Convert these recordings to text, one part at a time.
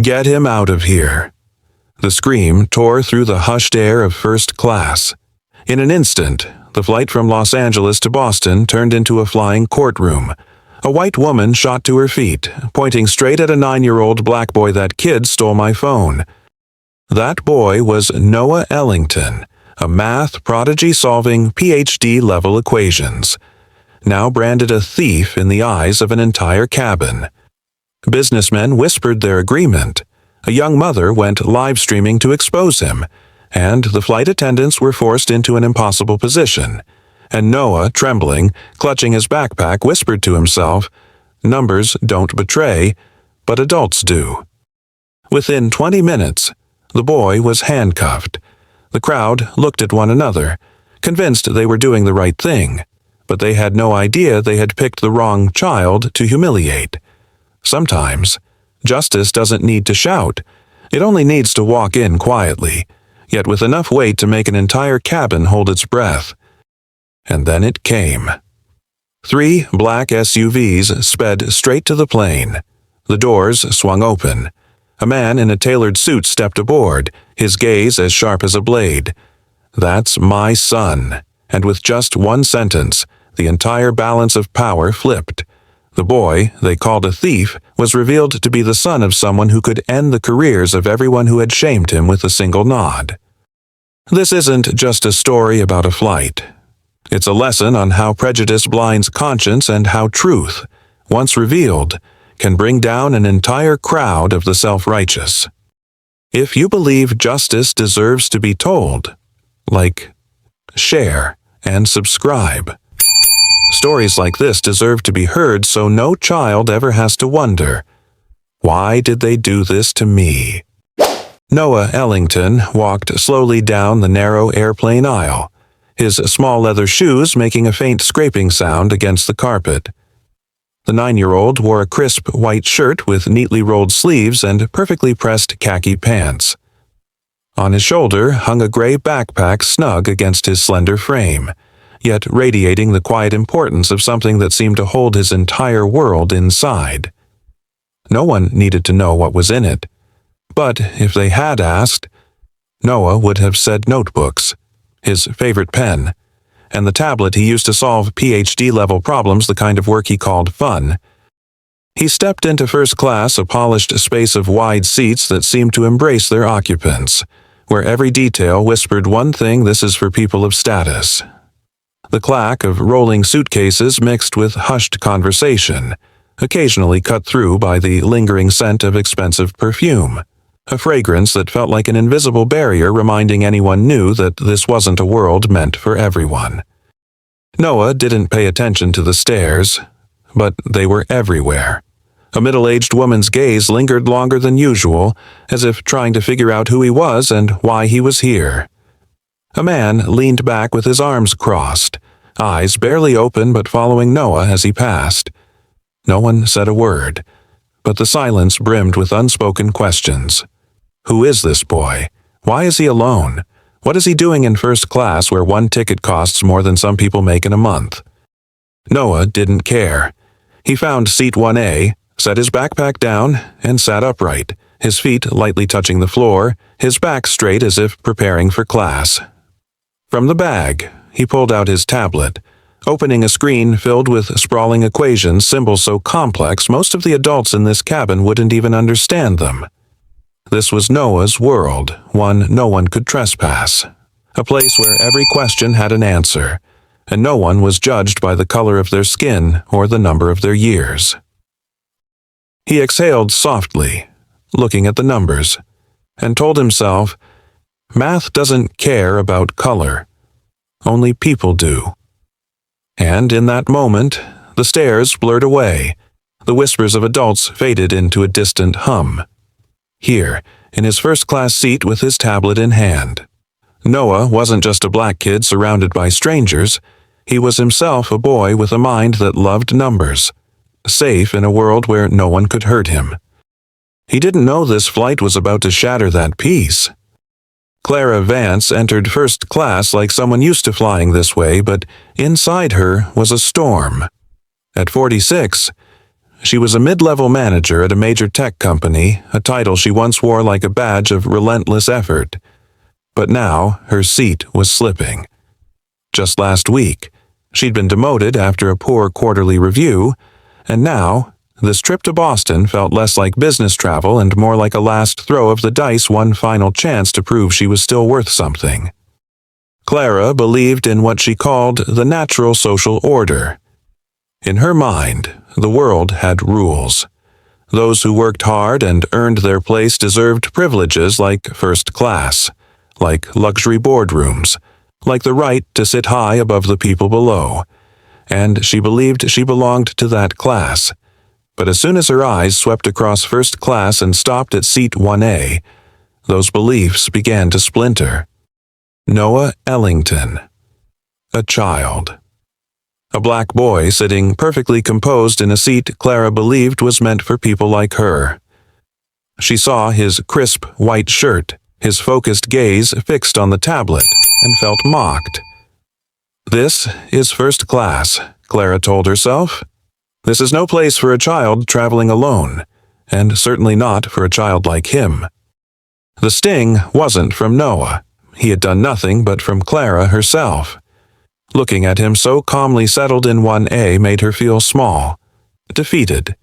"Get him out of here." The scream tore through the hushed air of first class. In an instant, the flight from Los Angeles to Boston turned into a flying courtroom. A white woman shot to her feet, pointing straight at a 9-year-old black boy. "That kid stole my phone." That boy was Noah Ellington, a math prodigy solving PhD-level equations, now branded a thief in the eyes of an entire cabin. Businessmen whispered their agreement. A young mother went live streaming to expose him, and the flight attendants were forced into an impossible position. And Noah, trembling, clutching his backpack, whispered to himself, "Numbers don't betray, but adults do." Within 20 minutes, the boy was handcuffed. The crowd looked at one another, convinced they were doing the right thing, but they had no idea they had picked the wrong child to humiliate. Sometimes, justice doesn't need to shout. It only needs to walk in quietly, yet with enough weight to make an entire cabin hold its breath. And then it came. 3 black SUVs sped straight to the plane. The doors swung open. A man in a tailored suit stepped aboard, his gaze as sharp as a blade. "That's my son." And with just one sentence, the entire balance of power flipped. The boy they called a thief was revealed to be the son of someone who could end the careers of everyone who had shamed him with a single nod. This isn't just a story about a flight. It's a lesson on how prejudice blinds conscience and how truth, once revealed, can bring down an entire crowd of the self-righteous. If you believe justice deserves to be told, like, share, and subscribe. Stories like this deserve to be heard so no child ever has to wonder, why did they do this to me? Noah Ellington walked slowly down the narrow airplane aisle, his small leather shoes making a faint scraping sound against the carpet. The 9-year-old wore a crisp white shirt with neatly rolled sleeves and perfectly pressed khaki pants. On his shoulder hung a gray backpack snug against his slender frame, yet radiating the quiet importance of something that seemed to hold his entire world inside. No one needed to know what was in it, but if they had asked, Noah would have said notebooks, his favorite pen, and the tablet he used to solve PhD-level problems, the kind of work he called fun. He stepped into first class, a polished space of wide seats that seemed to embrace their occupants, where every detail whispered one thing: this is for people of status. The clack of rolling suitcases mixed with hushed conversation, occasionally cut through by the lingering scent of expensive perfume, a fragrance that felt like an invisible barrier reminding anyone new that this wasn't a world meant for everyone. Noah didn't pay attention to the stairs, but they were everywhere. A middle-aged woman's gaze lingered longer than usual, as if trying to figure out who he was and why he was here. A man leaned back with his arms crossed, eyes barely open but following Noah as he passed. No one said a word, but the silence brimmed with unspoken questions. Who is this boy? Why is he alone? What is he doing in first class where one ticket costs more than some people make in a month? Noah didn't care. He found seat 1A, set his backpack down, and sat upright, his feet lightly touching the floor, his back straight as if preparing for class. From the bag, he pulled out his tablet, opening a screen filled with sprawling equations, symbols so complex most of the adults in this cabin wouldn't even understand them. This was Noah's world, one no one could trespass, a place where every question had an answer, and no one was judged by the color of their skin or the number of their years. He exhaled softly, looking at the numbers, and told himself, math doesn't care about color, only people do. And in that moment, the stairs blurred away, the whispers of adults faded into a distant hum. Here, in his first-class seat with his tablet in hand. Noah wasn't just a black kid surrounded by strangers. He was himself a boy with a mind that loved numbers, safe in a world where no one could hurt him. He didn't know this flight was about to shatter that peace. Clara Vance entered first class like someone used to flying this way, but inside her was a storm. At 46, She was a mid-level manager at a major tech company, a title she once wore like a badge of relentless effort. But now her seat was slipping. Just last week, she'd been demoted after a poor quarterly review, and now this trip to Boston felt less like business travel and more like a last throw of the dice, one final chance to prove she was still worth something. Clara believed in what she called the natural social order. In her mind, the world had rules. Those who worked hard and earned their place deserved privileges like first class, like luxury boardrooms, like the right to sit high above the people below. And she believed she belonged to that class. But as soon as her eyes swept across first class and stopped at seat 1A, those beliefs began to splinter. Noah Ellington. A child. A black boy sitting perfectly composed in a seat Clara believed was meant for people like her. She saw his crisp white shirt, his focused gaze fixed on the tablet, and felt mocked. This is first class, Clara told herself. This is no place for a child traveling alone, and certainly not for a child like him. The sting wasn't from Noah. He had done nothing but from Clara herself. Looking at him so calmly settled in 1A made her feel small, defeated.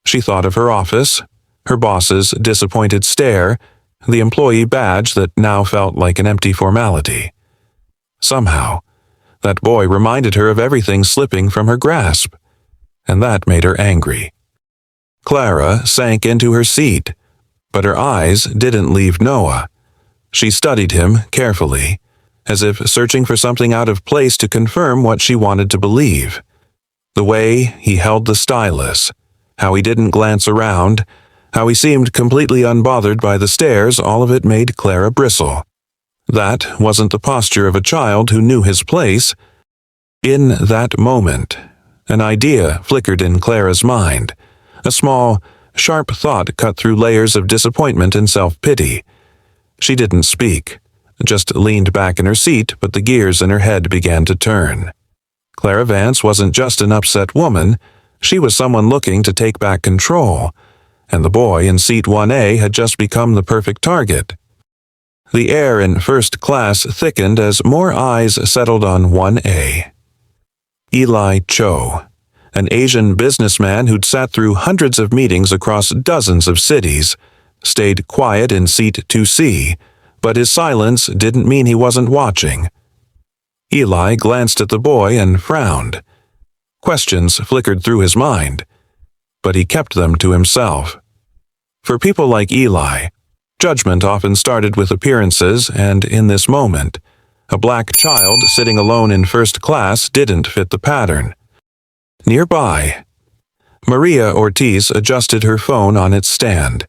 She thought of her office, her boss's disappointed stare, the employee badge that now felt like an empty formality. Somehow, that boy reminded her of everything slipping from her grasp, and that made her angry. Clara sank into her seat, but her eyes didn't leave Noah. She studied him carefully, as if searching for something out of place to confirm what she wanted to believe. The way he held the stylus, how he didn't glance around, how he seemed completely unbothered by the stares, all of it made Clara bristle. That wasn't the posture of a child who knew his place. In that moment, an idea flickered in Clara's mind. A small, sharp thought cut through layers of disappointment and self-pity. She didn't speak, just leaned back in her seat, but the gears in her head began to turn. Clara Vance wasn't just an upset woman, she was someone looking to take back control, and the boy in seat 1A had just become the perfect target. The air in first class thickened as more eyes settled on 1A. Eli Cho, an Asian businessman who'd sat through hundreds of meetings across dozens of cities, stayed quiet in seat 2C, but his silence didn't mean he wasn't watching. Eli glanced at the boy and frowned. Questions flickered through his mind, but he kept them to himself. For people like Eli, judgment often started with appearances, and in this moment, a black child sitting alone in first class didn't fit the pattern. Nearby, Maria Ortiz adjusted her phone on its stand,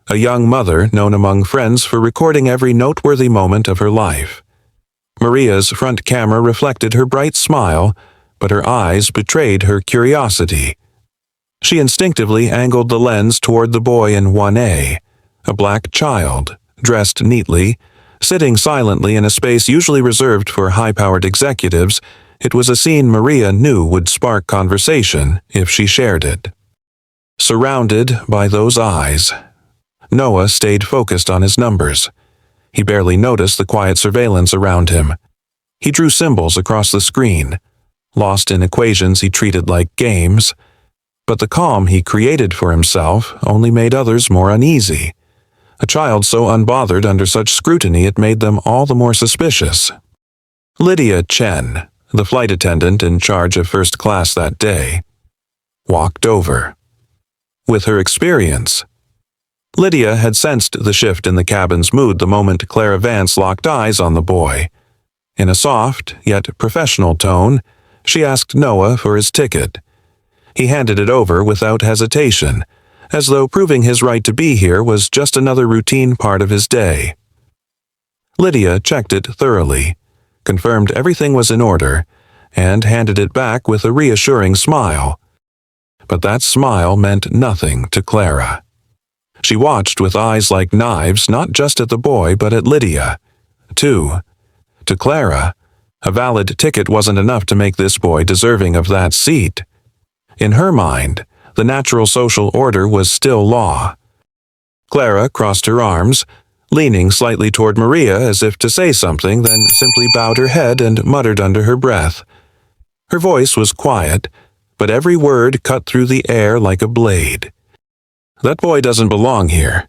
a young mother known among friends for recording every noteworthy moment of her life. Maria's front camera reflected her bright smile, but her eyes betrayed her curiosity. She instinctively angled the lens toward the boy in 1A, a black child, dressed neatly, sitting silently in a space usually reserved for high-powered executives. It was a scene Maria knew would spark conversation if she shared it. Surrounded by those eyes, Noah stayed focused on his numbers. He barely noticed the quiet surveillance around him. He drew symbols across the screen, lost in equations he treated like games. But the calm he created for himself only made others more uneasy. A child so unbothered under such scrutiny it made them all the more suspicious. Lydia Chen, the flight attendant in charge of first class that day, walked over. With her experience, Lydia had sensed the shift in the cabin's mood the moment Clara Vance locked eyes on the boy. In a soft, yet professional tone, she asked Noah for his ticket. He handed it over without hesitation, as though proving his right to be here was just another routine part of his day. Lydia checked it thoroughly, confirmed everything was in order, and handed it back with a reassuring smile. But that smile meant nothing to Clara. She watched with eyes like knives, not just at the boy, but at Lydia, too. To Clara, a valid ticket wasn't enough to make this boy deserving of that seat. In her mind, The natural social order was still law. Clara crossed her arms, leaning slightly toward Maria as if to say something, then simply bowed her head and muttered under her breath. Her voice was quiet, but every word cut through the air like a blade. "That boy doesn't belong here."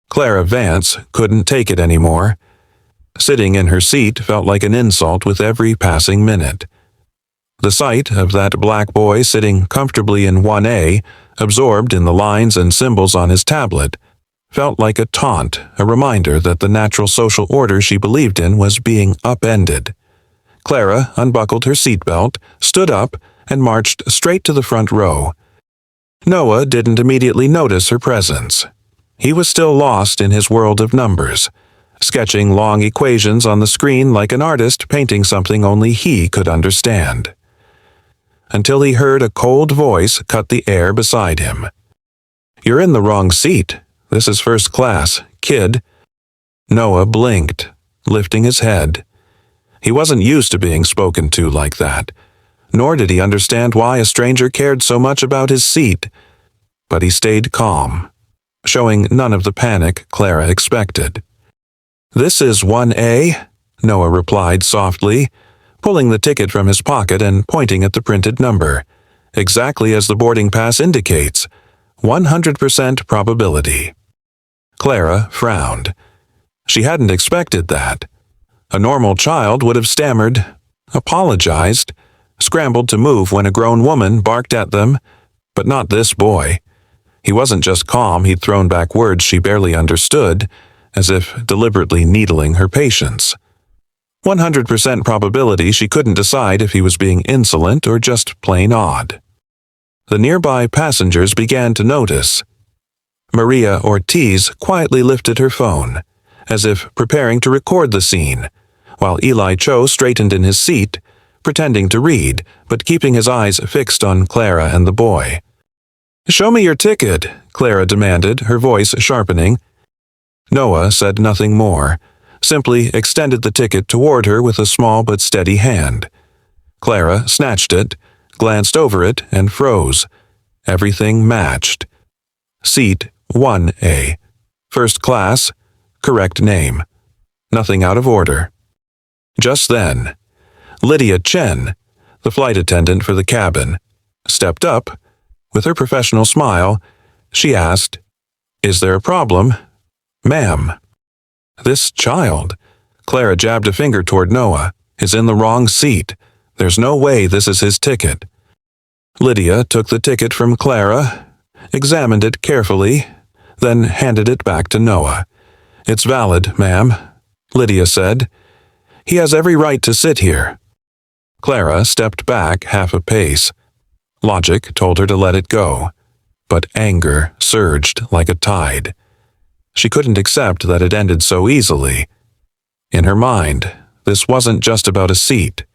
Clara Vance couldn't take it anymore. Sitting in her seat felt like an insult with every passing minute. The sight of that black boy sitting comfortably in 1A, absorbed in the lines and symbols on his tablet, felt like a taunt, a reminder that the natural social order she believed in was being upended. Clara unbuckled her seatbelt, stood up, and marched straight to the front row. Noah didn't immediately notice her presence. He was still lost in his world of numbers, sketching long equations on the screen like an artist painting something only he could understand. Until he heard a cold voice cut the air beside him. "You're in the wrong seat. This is first class, kid." Noah blinked, lifting his head. He wasn't used to being spoken to like that, nor did he understand why a stranger cared so much about his seat. But he stayed calm, showing none of the panic Clara expected. "This is 1A," Noah replied softly, pulling the ticket from his pocket and pointing at the printed number. "Exactly as the boarding pass indicates. 100% probability." Clara frowned. She hadn't expected that. A normal child would have stammered, apologized, scrambled to move when a grown woman barked at them, but not this boy. He wasn't just calm, he'd thrown back words she barely understood, as if deliberately needling her patience. 100% probability she couldn't decide if he was being insolent or just plain odd. The nearby passengers began to notice. Maria Ortiz quietly lifted her phone, as if preparing to record the scene, while Eli Cho straightened in his seat, pretending to read, but keeping his eyes fixed on Clara and the boy. "Show me your ticket," Clara demanded, her voice sharpening. Noah said nothing more, simply extended the ticket toward her with a small but steady hand. Clara snatched it, glanced over it, and froze. Everything matched. Seat 1A. First class, correct name. Nothing out of order. Just then, Lydia Chen, the flight attendant for the cabin, stepped up. With her professional smile, she asked, "Is there a problem, ma'am?" "This child," Clara jabbed a finger toward Noah, "is in the wrong seat. There's no way this is his ticket." Lydia took the ticket from Clara, examined it carefully, then handed it back to Noah. "It's valid, ma'am," Lydia said. "He has every right to sit here." Clara stepped back half a pace. Logic told her to let it go, but anger surged like a tide. She couldn't accept that it ended so easily. In her mind, this wasn't just about a seat.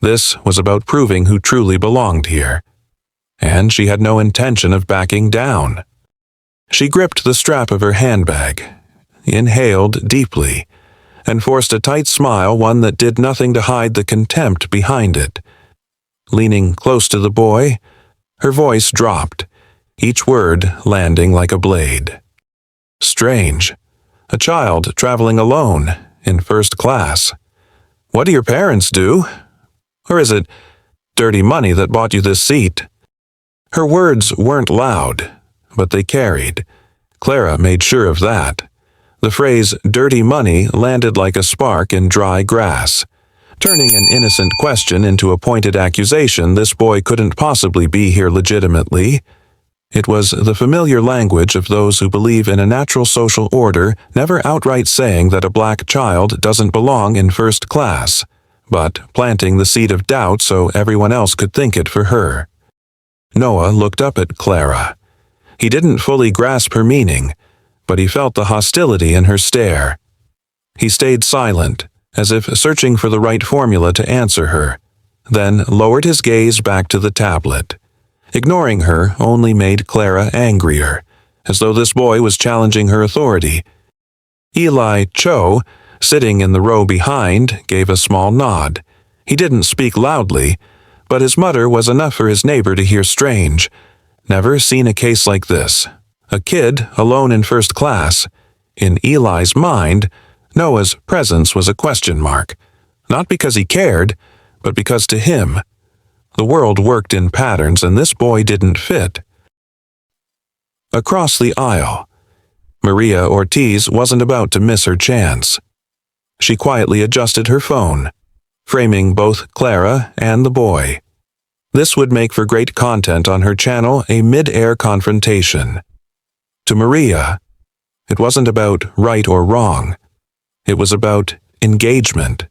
This was about proving who truly belonged here. And she had no intention of backing down. She gripped the strap of her handbag, inhaled deeply, and forced a tight smile, one that did nothing to hide the contempt behind it. Leaning close to the boy, her voice dropped, each word landing like a blade. "Strange. A child traveling alone, in first class. What do your parents do? Or is it dirty money that bought you this seat?" Her words weren't loud, but they carried. Clara made sure of that. The phrase "dirty money" landed like a spark in dry grass, turning an innocent question into a pointed accusation. This boy couldn't possibly be here legitimately. It was the familiar language of those who believe in a natural social order, never outright saying that a black child doesn't belong in first class, but planting the seed of doubt so everyone else could think it for her. Noah looked up at Clara. He didn't fully grasp her meaning, but he felt the hostility in her stare. He stayed silent, as if searching for the right formula to answer her, then lowered his gaze back to the tablet. Ignoring her only made Clara angrier, as though this boy was challenging her authority. Eli Cho, sitting in the row behind, gave a small nod. He didn't speak loudly, but his mutter was enough for his neighbor to hear. Strange. Never seen a case like this. A kid alone in first class. In Eli's mind, Noah's presence was a question mark. Not because he cared, but because to him, the world worked in patterns and this boy didn't fit. Across the aisle, Maria Ortiz wasn't about to miss her chance. She quietly adjusted her phone, framing both Clara and the boy. This would make for great content on her channel, a mid-air confrontation. To Maria, it wasn't about right or wrong. It was about engagement.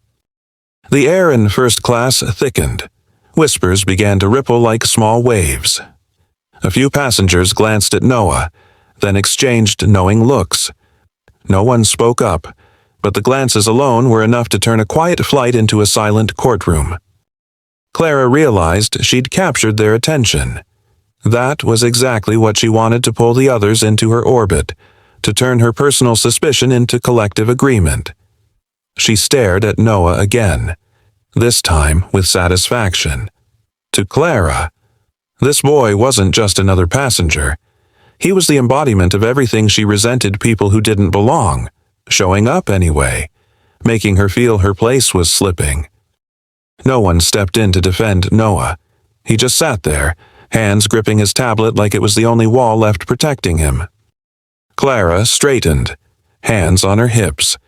The air in first class thickened. Whispers began to ripple like small waves. A few passengers glanced at Noah, then exchanged knowing looks. No one spoke up, but the glances alone were enough to turn a quiet flight into a silent courtroom. Clara realized she'd captured their attention. That was exactly what she wanted to pull the others into her orbit, to turn her personal suspicion into collective agreement. She stared at Noah again, this time with satisfaction. To Clara, this boy wasn't just another passenger. He was the embodiment of everything she resented people who didn't belong, showing up anyway, making her feel her place was slipping. No one stepped in to defend Noah. He just sat there, hands gripping his tablet like it was the only wall left protecting him. Clara straightened, hands on her hips,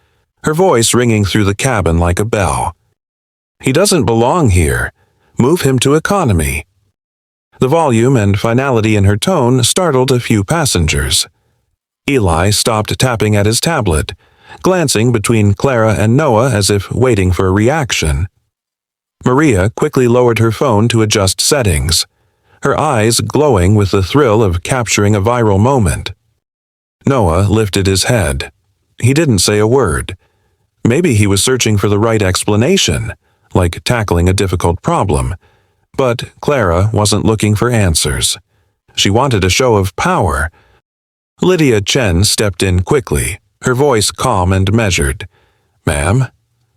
her voice ringing through the cabin like a bell. He doesn't belong here. Move him to economy. The volume and finality in her tone startled a few passengers. Eli stopped tapping at his tablet, glancing between Clara and Noah as if waiting for a reaction. Maria quickly lowered her phone to adjust settings, her eyes glowing with the thrill of capturing a viral moment. Noah lifted his head. He didn't say a word. Maybe he was searching for the right explanation, like tackling a difficult problem. But Clara wasn't looking for answers. She wanted a show of power. Lydia Chen stepped in quickly, her voice calm and measured. "Ma'am,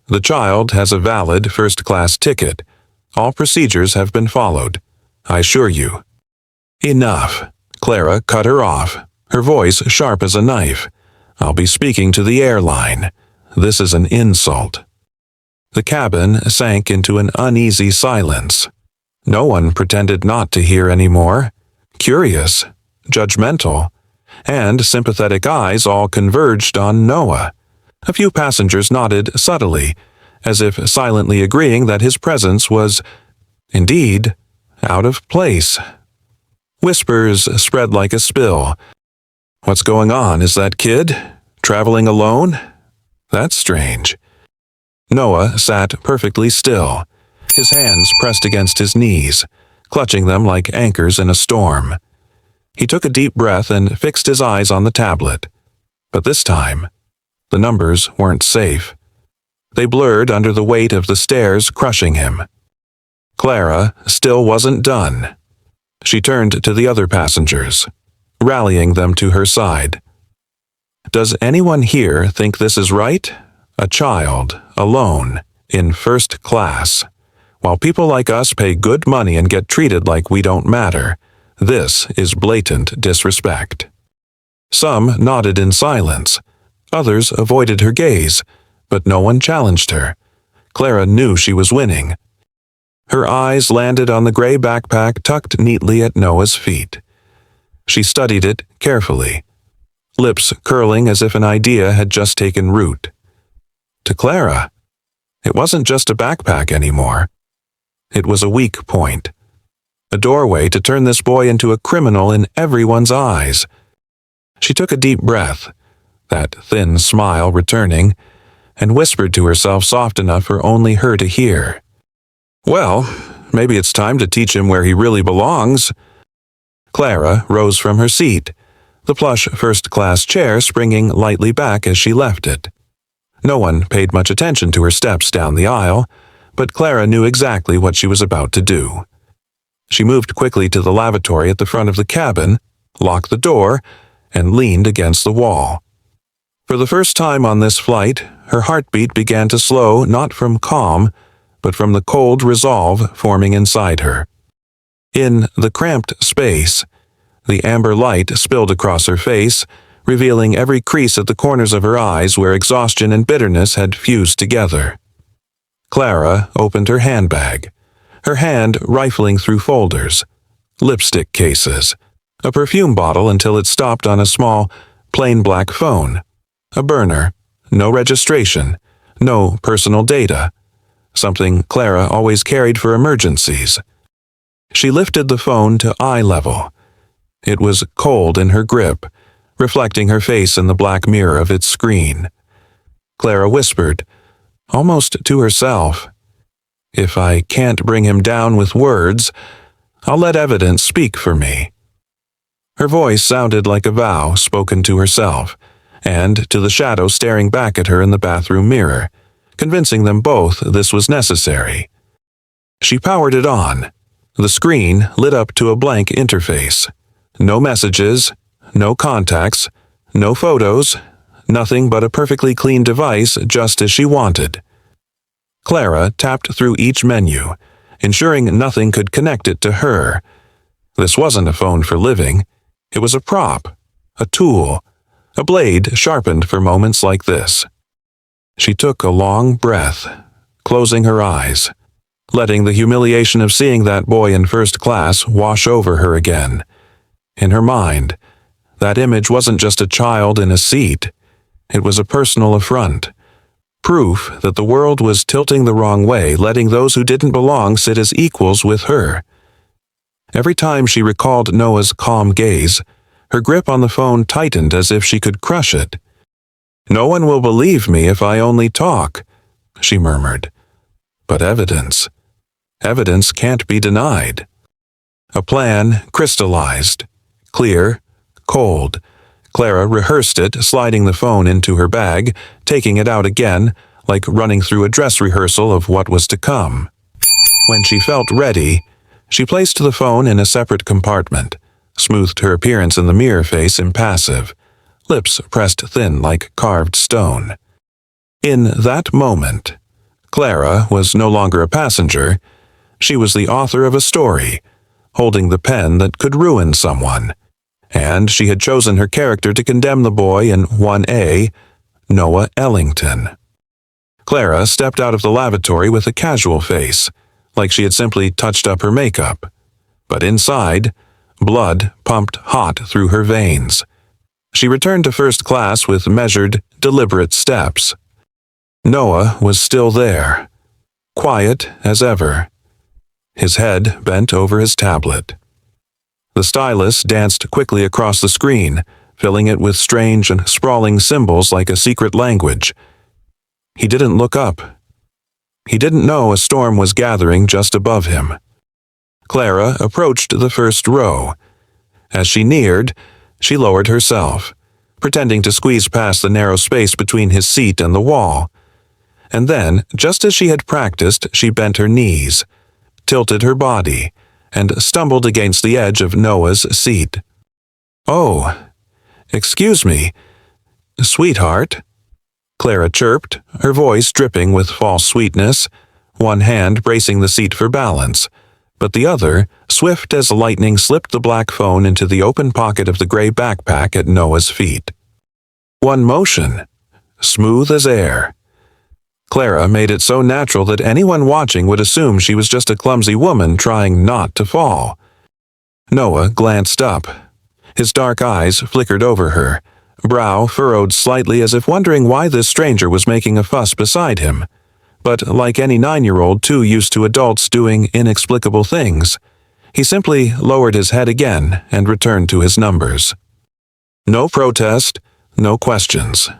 the child has a valid first-class ticket. All procedures have been followed. I assure you." "Enough." Clara cut her off, her voice sharp as a knife. "I'll be speaking to the airline. This is an insult." The cabin sank into an uneasy silence. No one pretended not to hear anymore. Curious, judgmental, and sympathetic eyes all converged on Noah. A few passengers nodded subtly, as if silently agreeing that his presence was, indeed, out of place. Whispers spread like a spill. "What's going on? Is that kid traveling alone? That's strange." Noah sat perfectly still, his hands pressed against his knees, clutching them like anchors in a storm. He took a deep breath and fixed his eyes on the tablet. But this time, the numbers weren't safe. They blurred under the weight of the stairs crushing him. Clara still wasn't done. She turned to the other passengers, rallying them to her side. "Does anyone here think this is right? A child, alone, in first class. While people like us pay good money and get treated like we don't matter, this is blatant disrespect." Some nodded in silence. Others avoided her gaze, but no one challenged her. Clara knew she was winning. Her eyes landed on the gray backpack tucked neatly at Noah's feet. She studied it carefully, lips curling as if an idea had just taken root. To Clara, it wasn't just a backpack anymore. It was a weak point, a doorway to turn this boy into a criminal in everyone's eyes. She took a deep breath, that thin smile returning, and whispered to herself soft enough for only her to hear. "Well, maybe it's time to teach him where he really belongs." Clara rose from her seat, the plush first-class chair springing lightly back as she left it. No one paid much attention to her steps down the aisle, but Clara knew exactly what she was about to do. She moved quickly to the lavatory at the front of the cabin, locked the door, and leaned against the wall. For the first time on this flight, her heartbeat began to slow not from calm, but from the cold resolve forming inside her. In the cramped space, The amber light spilled across her face, revealing every crease at the corners of her eyes where exhaustion and bitterness had fused together. Clara opened her handbag, her hand rifling through folders, lipstick cases, a perfume bottle until it stopped on a small, plain black phone. A burner, no registration, no personal data, something Clara always carried for emergencies. She lifted the phone to eye level. It was cold in her grip, reflecting her face in the black mirror of its screen. Clara whispered, almost to herself, "If I can't bring him down with words, I'll let evidence speak for me." Her voice sounded like a vow spoken to herself, and to the shadow staring back at her in the bathroom mirror, convincing them both this was necessary. She powered it on. The screen lit up to a blank interface. No messages, no contacts, no photos, nothing but a perfectly clean device just as she wanted. Clara tapped through each menu, ensuring nothing could connect it to her. This wasn't a phone for living. It was a prop, a tool, a blade sharpened for moments like this. She took a long breath, closing her eyes, letting the humiliation of seeing that boy in first class wash over her again. In her mind, that image wasn't just a child in a seat. It was a personal affront. Proof that the world was tilting the wrong way, letting those who didn't belong sit as equals with her. Every time she recalled Noah's calm gaze, her grip on the phone tightened as if she could crush it. "No one will believe me if I only talk," she murmured. "But evidence can't be denied." A plan crystallized. Clear, cold. Clara rehearsed it, sliding the phone into her bag, taking it out again, like running through a dress rehearsal of what was to come. When she felt ready, she placed the phone in a separate compartment, smoothed her appearance in the mirror face impassive, lips pressed thin like carved stone. In that moment, Clara was no longer a passenger. She was the author of a story, holding the pen that could ruin someone. And she had chosen her character to condemn the boy in 1A, Noah Ellington. Clara stepped out of the lavatory with a casual face, like she had simply touched up her makeup. But inside, blood pumped hot through her veins. She returned to first class with measured, deliberate steps. Noah was still there, quiet as ever, his head bent over his tablet. The stylus danced quickly across the screen, filling it with strange and sprawling symbols like a secret language. He didn't look up. He didn't know a storm was gathering just above him. Clara approached the first row. As she neared, she lowered herself, pretending to squeeze past the narrow space between his seat and the wall. And then, just as she had practiced, she bent her knees, tilted her body, and stumbled against the edge of Noah's seat. "Oh, excuse me, sweetheart," Clara chirped, her voice dripping with false sweetness, one hand bracing the seat for balance, but the other, swift as lightning, slipped the black phone into the open pocket of the gray backpack at Noah's feet. One motion, smooth as air. Clara made it so natural that anyone watching would assume she was just a clumsy woman trying not to fall. Noah glanced up. His dark eyes flickered over her, brow furrowed slightly as if wondering why this stranger was making a fuss beside him. But like any 9-year-old too used to adults doing inexplicable things, he simply lowered his head again and returned to his numbers. No protest, no questions.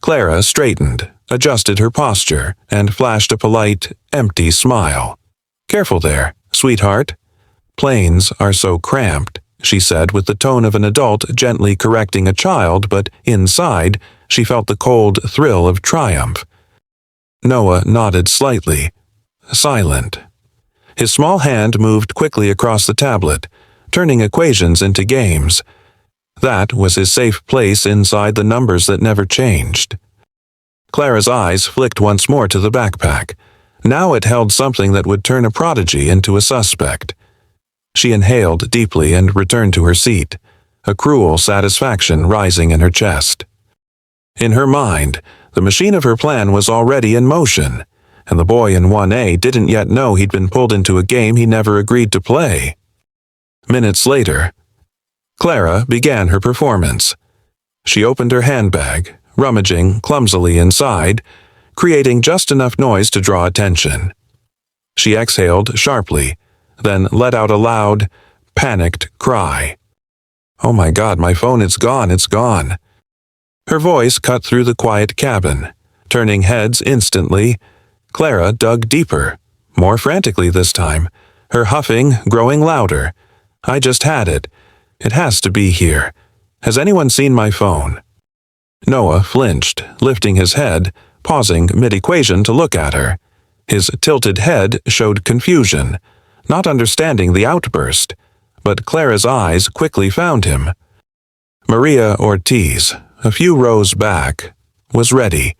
Clara straightened, adjusted her posture, and flashed a polite, empty smile. "Careful there, sweetheart. Planes are so cramped," she said with the tone of an adult gently correcting a child, but inside, she felt the cold thrill of triumph. Noah nodded slightly, silent. His small hand moved quickly across the tablet, turning equations into games. That was his safe place inside the numbers that never changed. Clara's eyes flicked once more to the backpack. Now it held something that would turn a prodigy into a suspect. She inhaled deeply and returned to her seat, a cruel satisfaction rising in her chest. In her mind, the machine of her plan was already in motion, and the boy in 1A didn't yet know he'd been pulled into a game he never agreed to play. Minutes later, Clara began her performance. She opened her handbag, rummaging clumsily inside, creating just enough noise to draw attention. She exhaled sharply, then let out a loud, panicked cry. "Oh my God, my phone, it's gone, it's gone." Her voice cut through the quiet cabin. Turning heads instantly, Clara dug deeper, more frantically this time, her huffing growing louder. "I just had it. It has to be here. Has anyone seen my phone?" Noah flinched, lifting his head, pausing mid-equation to look at her. His tilted head showed confusion, not understanding the outburst, but Clara's eyes quickly found him. Maria Ortiz, a few rows back, was ready.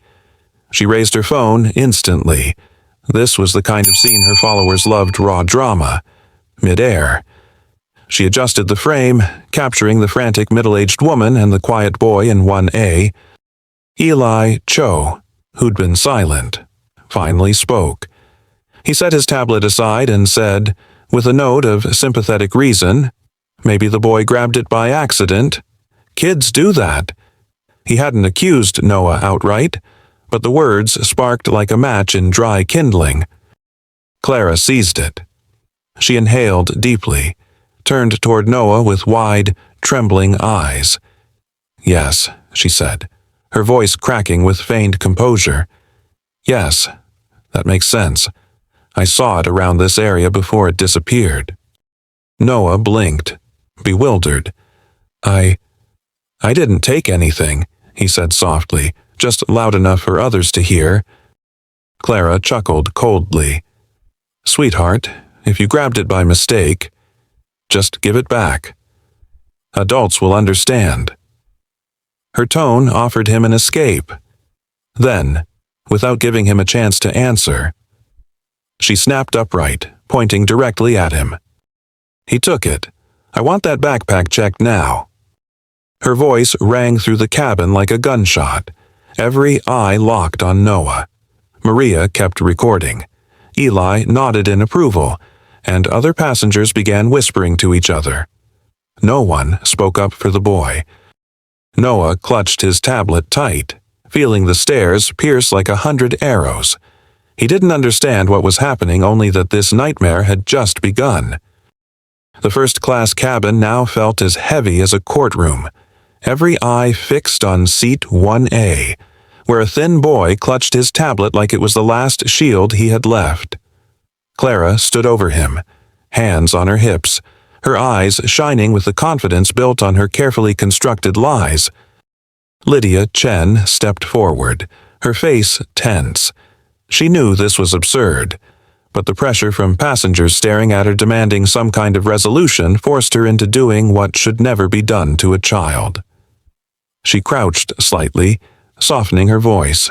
She raised her phone instantly. This was the kind of scene her followers loved: raw drama. Mid-air. She adjusted the frame, capturing the frantic middle-aged woman and the quiet boy in 1A. Eli Cho, who'd been silent, finally spoke. He set his tablet aside and said, with a note of sympathetic reason, "Maybe the boy grabbed it by accident. Kids do that." He hadn't accused Noah outright, but the words sparked like a match in dry kindling. Clara seized it. She inhaled deeply, turned toward Noah with wide, trembling eyes. "Yes," she said, her voice cracking with feigned composure. "Yes, that makes sense. I saw it around this area before it disappeared." Noah blinked, bewildered. I didn't take anything," he said softly, just loud enough for others to hear. Clara chuckled coldly. "Sweetheart, if you grabbed it by mistake, just give it back. Adults will understand." Her tone offered him an escape. Then, without giving him a chance to answer, she snapped upright, pointing directly at him. He took it. "I want that backpack checked now." Her voice rang through the cabin like a gunshot. Every eye locked on Noah. Maria kept recording. Eli nodded in approval, and other passengers began whispering to each other. No one spoke up for the boy. Noah clutched his tablet tight, feeling the stares pierce like 100 arrows. He didn't understand what was happening, only that this nightmare had just begun. The first-class cabin now felt as heavy as a courtroom, every eye fixed on seat 1A, where a thin boy clutched his tablet like it was the last shield he had left. Clara stood over him, hands on her hips, her eyes shining with the confidence built on her carefully constructed lies. Lydia Chen stepped forward, her face tense. She knew this was absurd, but the pressure from passengers staring at her demanding some kind of resolution forced her into doing what should never be done to a child. She crouched slightly, softening her voice.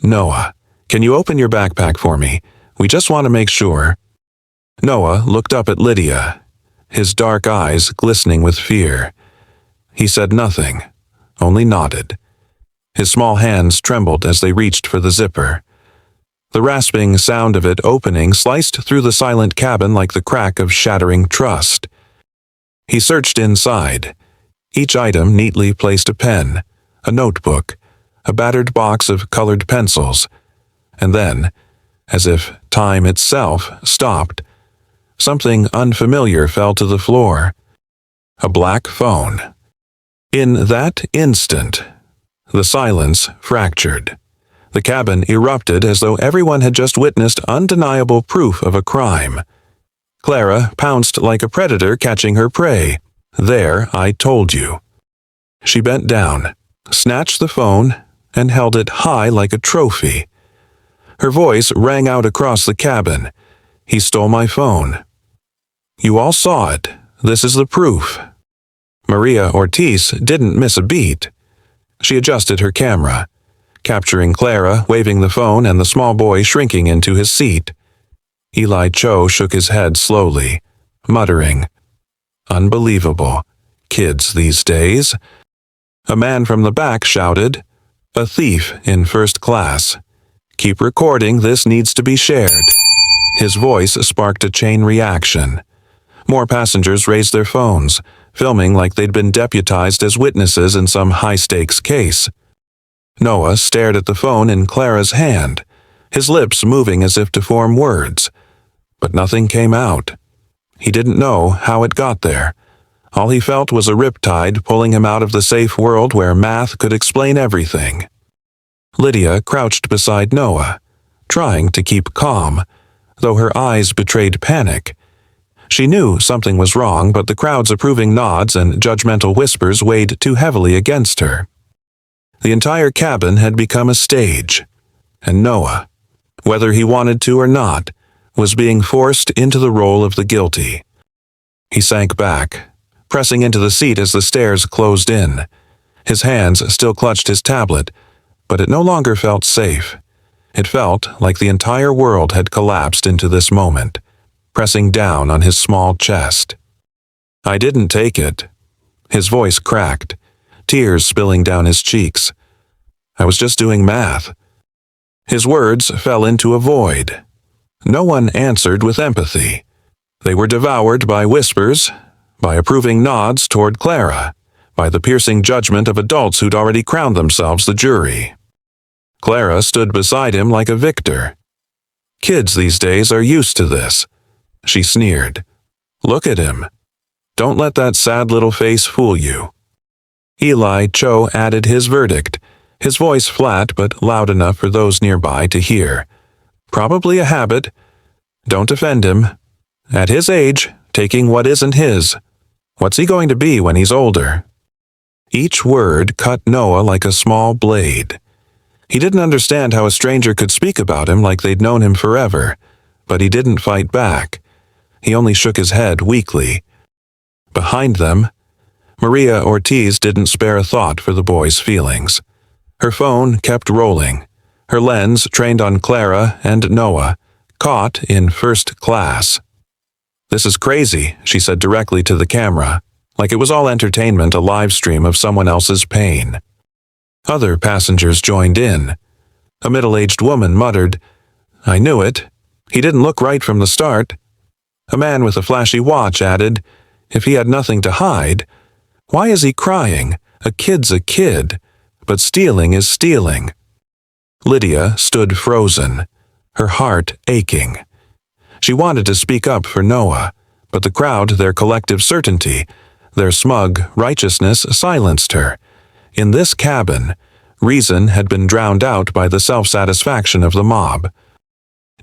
"Noah, can you open your backpack for me? We just want to make sure." Noah looked up at Lydia, his dark eyes glistening with fear. He said nothing, only nodded. His small hands trembled as they reached for the zipper. The rasping sound of it opening sliced through the silent cabin like the crack of shattering trust. He searched inside. Each item neatly placed: a pen, a notebook, a battered box of colored pencils. And then, as if time itself stopped, something unfamiliar fell to the floor. A black phone. In that instant, the silence fractured. The cabin erupted as though everyone had just witnessed undeniable proof of a crime. Clara pounced like a predator catching her prey. "There, I told you." She bent down, snatched the phone, and held it high like a trophy. Her voice rang out across the cabin. "He stole my phone. You all saw it. This is the proof." Maria Ortiz didn't miss a beat. She adjusted her camera, capturing Clara waving the phone and the small boy shrinking into his seat. Eli Cho shook his head slowly, muttering, Unbelievable. Kids these days. A man from the back shouted, "A thief in first class. Keep recording, this needs to be shared." His voice sparked a chain reaction. More passengers raised their phones, filming like they'd been deputized as witnesses in some high-stakes case. Noah stared at the phone in Clara's hand, his lips moving as if to form words. But nothing came out. He didn't know how it got there. All he felt was a riptide pulling him out of the safe world where math could explain everything. Lydia crouched beside Noah, trying to keep calm, though her eyes betrayed panic. She knew something was wrong, but the crowd's approving nods and judgmental whispers weighed too heavily against her. The entire cabin had become a stage, and Noah, whether he wanted to or not, was being forced into the role of the guilty. He sank back, pressing into the seat as the stairs closed in. His hands still clutched his tablet, but it no longer felt safe. It felt like the entire world had collapsed into this moment, pressing down on his small chest. "I didn't take it." His voice cracked, tears spilling down his cheeks. "I was just doing math." His words fell into a void. No one answered with empathy. They were devoured by whispers, by approving nods toward Clara, by the piercing judgment of adults who'd already crowned themselves the jury. Clara stood beside him like a victor. "Kids these days are used to this," she sneered. "Look at him. Don't let that sad little face fool you." Eli Cho added his verdict, his voice flat but loud enough for those nearby to hear. "Probably a habit. Don't offend him. At his age, taking what isn't his. What's he going to be when he's older?" Each word cut Noah like a small blade. He didn't understand how a stranger could speak about him like they'd known him forever, but he didn't fight back. He only shook his head weakly. Behind them, Maria Ortiz didn't spare a thought for the boy's feelings. Her phone kept rolling, her lens trained on Clara and Noah, caught in first class. "This is crazy," she said directly to the camera, like it was all entertainment, a live stream of someone else's pain. Other passengers joined in. A middle-aged woman muttered, "I knew it. He didn't look right from the start." A man with a flashy watch added, "If he had nothing to hide, why is he crying? A kid's a kid, but stealing is stealing." Lydia stood frozen, her heart aching. She wanted to speak up for Noah, but the crowd, their collective certainty, their smug righteousness silenced her. In this cabin, reason had been drowned out by the self-satisfaction of the mob.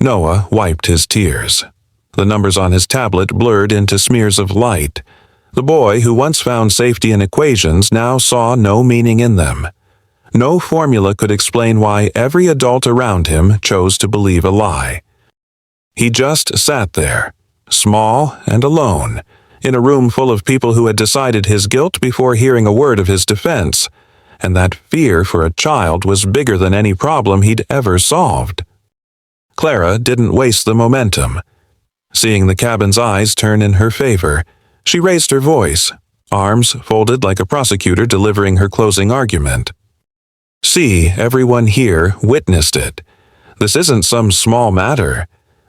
Noah wiped his tears. The numbers on his tablet blurred into smears of light. The boy who once found safety in equations now saw no meaning in them. No formula could explain why every adult around him chose to believe a lie. He just sat there, small and alone, in a room full of people who had decided his guilt before hearing a word of his defense, and that fear for a child was bigger than any problem he'd ever solved. Clara didn't waste the momentum. Seeing the cabin's eyes turn in her favor, she raised her voice, arms folded like a prosecutor delivering her closing argument. "See, everyone here witnessed it. This isn't some small matter.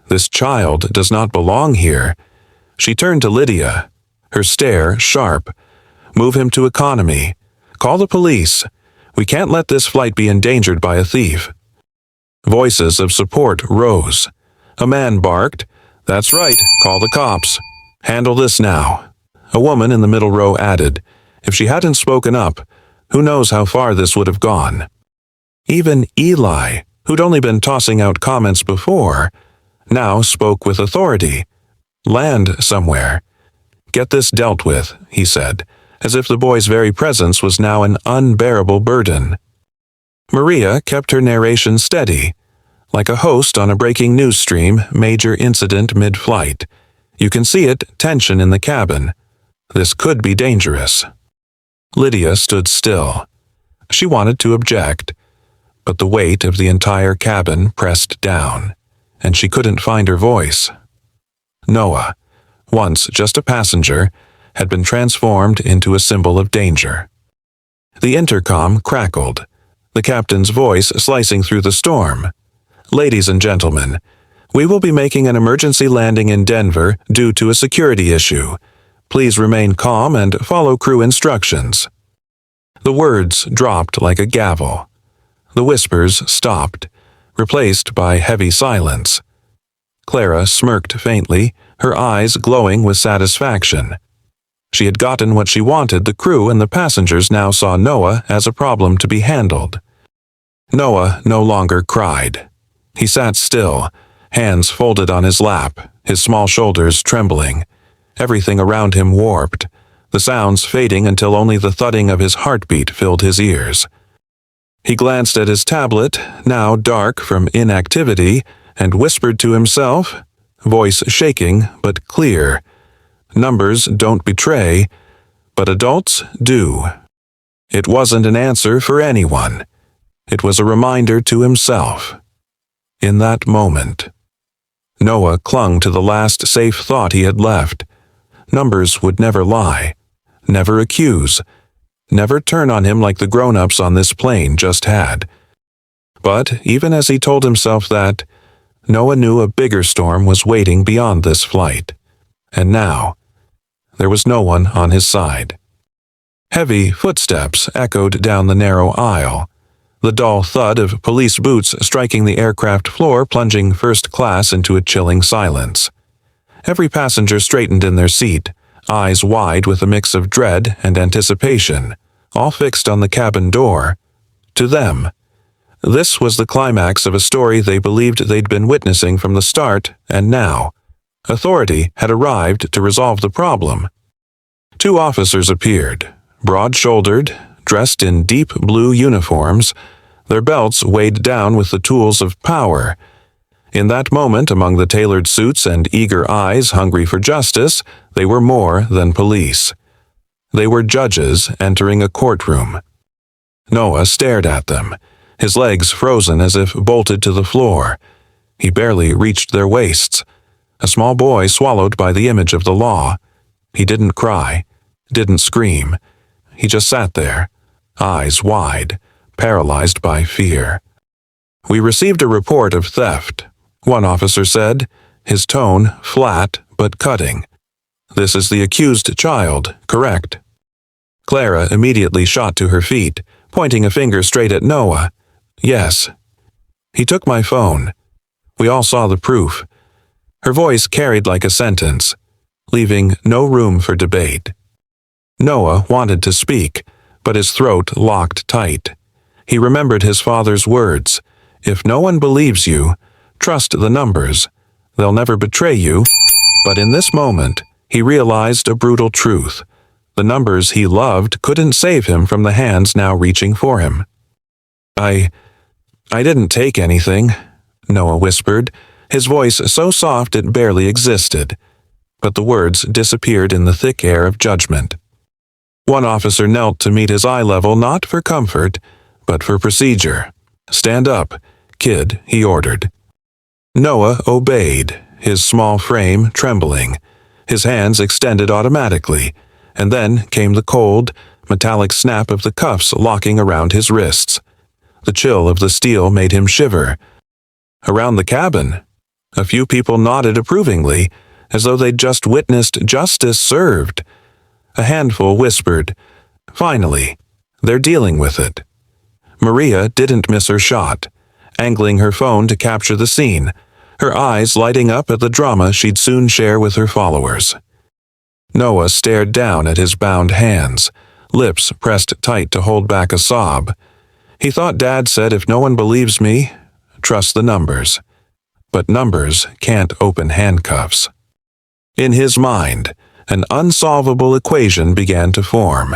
This child does not belong here." She turned to Lydia, her stare sharp. "Move him to economy. Call the police. We can't let this flight be endangered by a thief." Voices of support rose. A man barked, "That's right, call the cops. Handle this now." A woman in the middle row added, "If she hadn't spoken up, who knows how far this would have gone." Even Eli, who'd only been tossing out comments before, now spoke with authority. "Land somewhere. Get this dealt with," he said, as if the boy's very presence was now an unbearable burden. Maria kept her narration steady. Like a host on a breaking news stream, major incident mid-flight. You can see it, tension in the cabin. This could be dangerous. Lydia stood still. She wanted to object, but the weight of the entire cabin pressed down, and she couldn't find her voice. Noah, once just a passenger, had been transformed into a symbol of danger. The intercom crackled, the captain's voice slicing through the storm. "Ladies and gentlemen, we will be making an emergency landing in Denver due to a security issue. Please remain calm and follow crew instructions." The words dropped like a gavel. The whispers stopped, replaced by heavy silence. Clara smirked faintly, her eyes glowing with satisfaction. She had gotten what she wanted. The crew and the passengers now saw Noah as a problem to be handled. Noah no longer cried. He sat still, hands folded on his lap, his small shoulders trembling. Everything around him warped, the sounds fading until only the thudding of his heartbeat filled his ears. He glanced at his tablet, now dark from inactivity, and whispered to himself, voice shaking but clear, "Numbers don't betray, but adults do." It wasn't an answer for anyone. It was a reminder to himself. In that moment, Noah clung to the last safe thought he had left. Numbers would never lie, never accuse, never turn on him like the grown-ups on this plane just had. But even as he told himself that, Noah knew a bigger storm was waiting beyond this flight. And now, there was no one on his side. Heavy footsteps echoed down the narrow aisle, the dull thud of police boots striking the aircraft floor, plunging first class into a chilling silence. Every passenger straightened in their seat, eyes wide with a mix of dread and anticipation, all fixed on the cabin door. To them, this was the climax of a story they believed they'd been witnessing from the start, and now, authority had arrived to resolve the problem. Two officers appeared, broad-shouldered, dressed in deep blue uniforms, their belts weighed down with the tools of power. In that moment, among the tailored suits and eager eyes hungry for justice, they were more than police. They were judges entering a courtroom. Noah stared at them, his legs frozen as if bolted to the floor. He barely reached their waists. A small boy swallowed by the image of the law. He didn't cry, didn't scream. He just sat there, eyes wide, paralyzed by fear. "We received a report of theft," one officer said, his tone flat but cutting. "This is the accused child, correct?" Clara immediately shot to her feet, pointing a finger straight at Noah. "Yes." "He took my phone. We all saw the proof." Her voice carried like a sentence, leaving no room for debate. Noah wanted to speak, but his throat locked tight. He remembered his father's words, "If no one believes you, trust the numbers. They'll never betray you." But in this moment, he realized a brutal truth. The numbers he loved couldn't save him from the hands now reaching for him. I didn't take anything," Noah whispered, his voice so soft it barely existed. But the words disappeared in the thick air of judgment. One officer knelt to meet his eye level, not for comfort, but for procedure. "Stand up, kid," he ordered. Noah obeyed, his small frame trembling, his hands extended automatically, and then came the cold, metallic snap of the cuffs locking around his wrists. The chill of the steel made him shiver. Around the cabin, a few people nodded approvingly, as though they'd just witnessed justice served. A handful whispered, "Finally, they're dealing with it." Maria didn't miss her shot, angling her phone to capture the scene, her eyes lighting up at the drama she'd soon share with her followers. Noah stared down at his bound hands, lips pressed tight to hold back a sob. He thought Dad said, "If no one believes me, trust the numbers." But numbers can't open handcuffs. In his mind, an unsolvable equation began to form,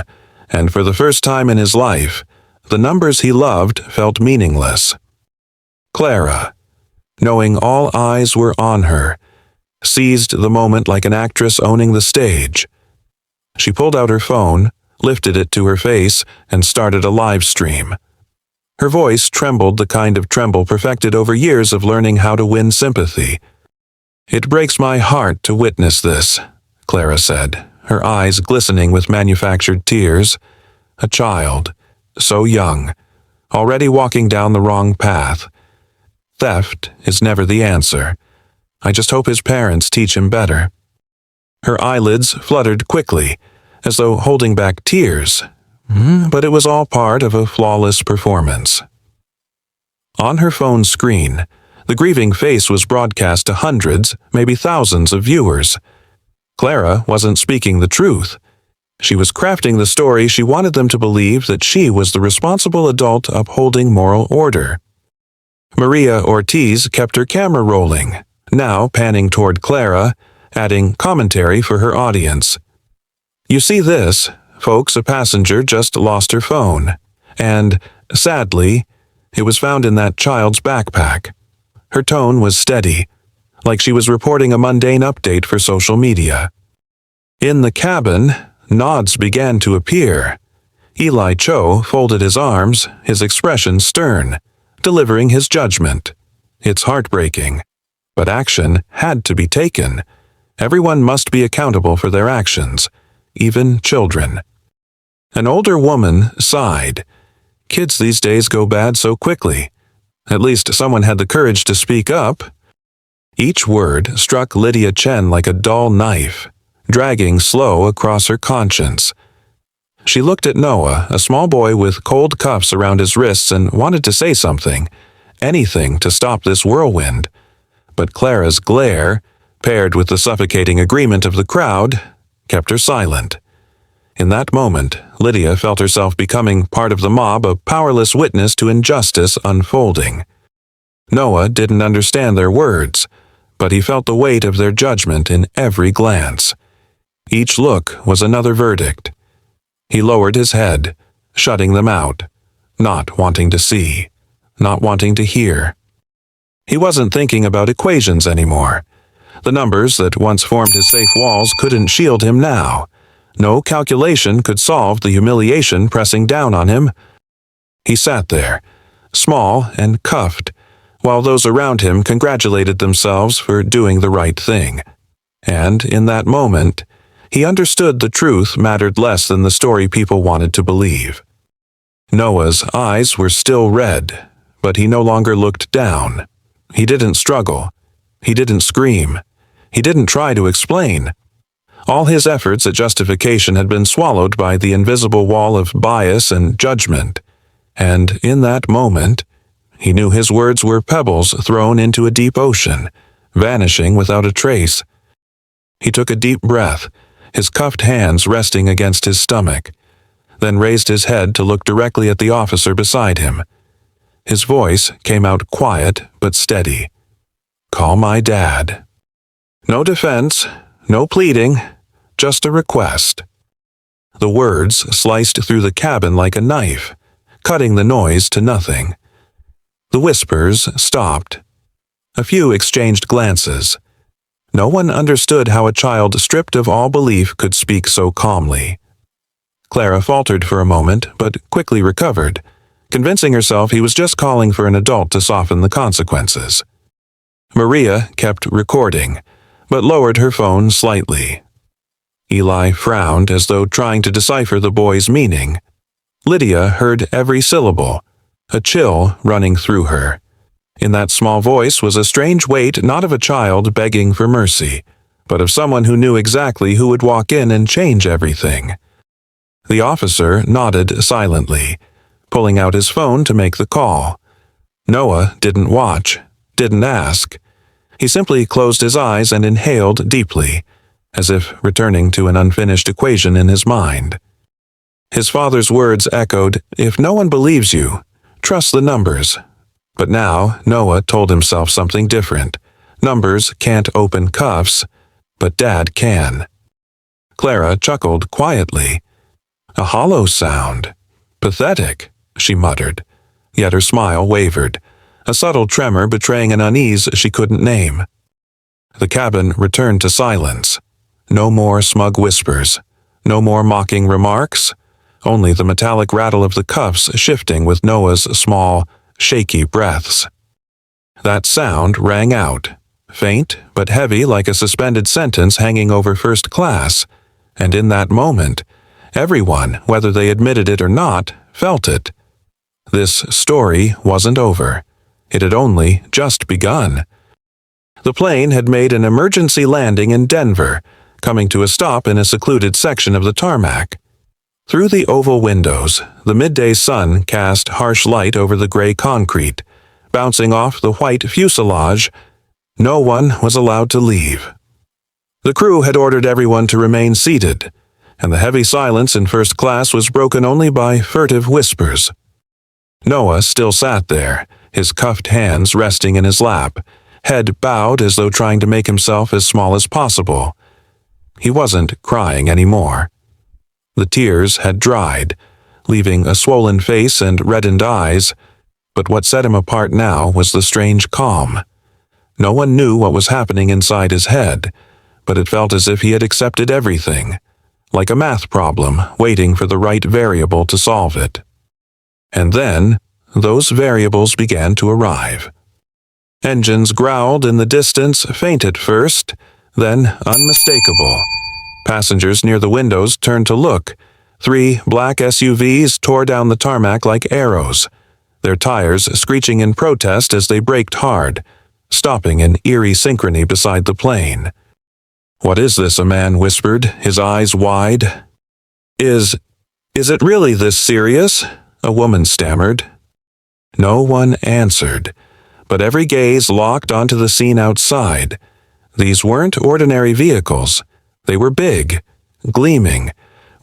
and for the first time in his life, the numbers he loved felt meaningless. Clara, knowing all eyes were on her, seized the moment like an actress owning the stage. She pulled out her phone, lifted it to her face, and started a live stream. Her voice trembled, the kind of tremble perfected over years of learning how to win sympathy. "It breaks my heart to witness this," Clara said, her eyes glistening with manufactured tears. A child, so young, already walking down the wrong path. Theft is never the answer. I just hope his parents teach him better. Her eyelids fluttered quickly, as though holding back tears, but it was all part of a flawless performance. On her phone screen, the grieving face was broadcast to hundreds, maybe thousands of viewers. Clara wasn't speaking the truth. She was crafting the story she wanted them to believe that she was the responsible adult upholding moral order. Maria Ortiz kept her camera rolling, now panning toward Clara, adding commentary for her audience. You see this, folks, a passenger just lost her phone, and, sadly, it was found in that child's backpack. Her tone was steady, like she was reporting a mundane update for social media. In the cabin, nods began to appear. Eli Cho folded his arms, his expression stern, delivering his judgment. It's heartbreaking, but action had to be taken. Everyone must be accountable for their actions, even children. An older woman sighed. Kids these days go bad so quickly. At least someone had the courage to speak up. Each word struck Lydia Chen like a dull knife, dragging slow across her conscience. She looked at Noah, a small boy with cold cuffs around his wrists, and wanted to say something, anything to stop this whirlwind. But Clara's glare, paired with the suffocating agreement of the crowd, kept her silent. In that moment, Lydia felt herself becoming part of the mob, a powerless witness to injustice unfolding. Noah didn't understand their words, but he felt the weight of their judgment in every glance. Each look was another verdict. He lowered his head, shutting them out, not wanting to see, not wanting to hear. He wasn't thinking about equations anymore. The numbers that once formed his safe walls couldn't shield him now. No calculation could solve the humiliation pressing down on him. He sat there, small and cuffed, while those around him congratulated themselves for doing the right thing. And in that moment, he understood the truth mattered less than the story people wanted to believe. Noah's eyes were still red, but he no longer looked down. He didn't struggle. He didn't scream. He didn't try to explain. All his efforts at justification had been swallowed by the invisible wall of bias and judgment. And in that moment, he knew his words were pebbles thrown into a deep ocean, vanishing without a trace. He took a deep breath, his cuffed hands resting against his stomach, then raised his head to look directly at the officer beside him. His voice came out quiet but steady. "Call my dad." No defense, no pleading, just a request. The words sliced through the cabin like a knife, cutting the noise to nothing. The whispers stopped. A few exchanged glances. No one understood how a child stripped of all belief could speak so calmly. Clara faltered for a moment, but quickly recovered, convincing herself he was just calling for an adult to soften the consequences. Maria kept recording, but lowered her phone slightly. Eli frowned as though trying to decipher the boy's meaning. Lydia heard every syllable, a chill running through her. In that small voice was a strange weight not of a child begging for mercy, but of someone who knew exactly who would walk in and change everything. The officer nodded silently, pulling out his phone to make the call. Noah didn't watch, didn't ask. He simply closed his eyes and inhaled deeply, as if returning to an unfinished equation in his mind. His father's words echoed, "If no one believes you, trust the numbers." But now Noah told himself something different. Numbers can't open cuffs, but Dad can. Clara chuckled quietly. A hollow sound. "Pathetic," she muttered. Yet her smile wavered, a subtle tremor betraying an unease she couldn't name. The cabin returned to silence. No more smug whispers. No more mocking remarks. Only the metallic rattle of the cuffs shifting with Noah's small, shaky breaths. That sound rang out, faint but heavy like a suspended sentence hanging over first class, And in that moment, everyone, whether they admitted it or not, felt it. This story wasn't over. It had only just begun. The plane had made an emergency landing in Denver, coming to a stop in a secluded section of the tarmac. Through the oval windows, the midday sun cast harsh light over the gray concrete, bouncing off the white fuselage. No one was allowed to leave. The crew had ordered everyone to remain seated, and the heavy silence in first class was broken only by furtive whispers. Noah still sat there, his cuffed hands resting in his lap, head bowed as though trying to make himself as small as possible. He wasn't crying anymore. The tears had dried, leaving a swollen face and reddened eyes, but what set him apart now was the strange calm. No one knew what was happening inside his head, but it felt as if he had accepted everything, like a math problem waiting for the right variable to solve it. And then, those variables began to arrive. Engines growled in the distance, faint at first, then unmistakable. Passengers near the windows turned to look. 3 black SUVs tore down the tarmac like arrows, their tires screeching in protest as they braked hard, stopping in eerie synchrony beside the plane. "What is this?" a man whispered, his eyes wide. Is it really this serious?" a woman stammered. No one answered, but every gaze locked onto the scene outside. These weren't ordinary vehicles. They were big, gleaming,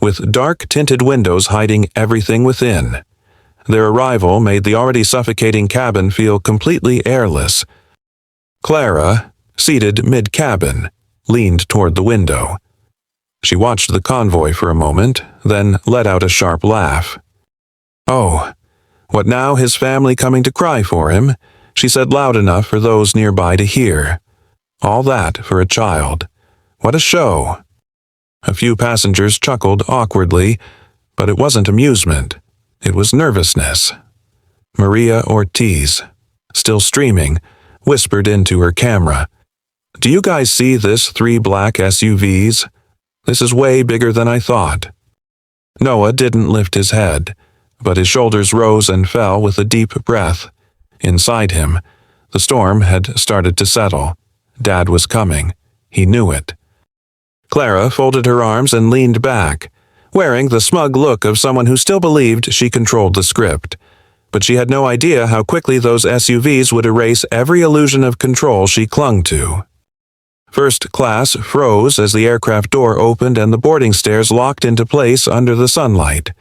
with dark-tinted windows hiding everything within. Their arrival made the already suffocating cabin feel completely airless. Clara, seated mid-cabin, leaned toward the window. She watched the convoy for a moment, then let out a sharp laugh. "Oh, what now, his family coming to cry for him?" she said loud enough for those nearby to hear. "All that for a child. What a show." A few passengers chuckled awkwardly, but it wasn't amusement. It was nervousness. Maria Ortiz, still streaming, whispered into her camera, "Do you guys see this 3 black SUVs? This is way bigger than I thought." Noah didn't lift his head, but his shoulders rose and fell with a deep breath. Inside him, the storm had started to settle. Dad was coming. He knew it. Clara folded her arms and leaned back, wearing the smug look of someone who still believed she controlled the script. But she had no idea how quickly those SUVs would erase every illusion of control she clung to. First class froze as the aircraft door opened and the boarding stairs locked into place under the sunlight.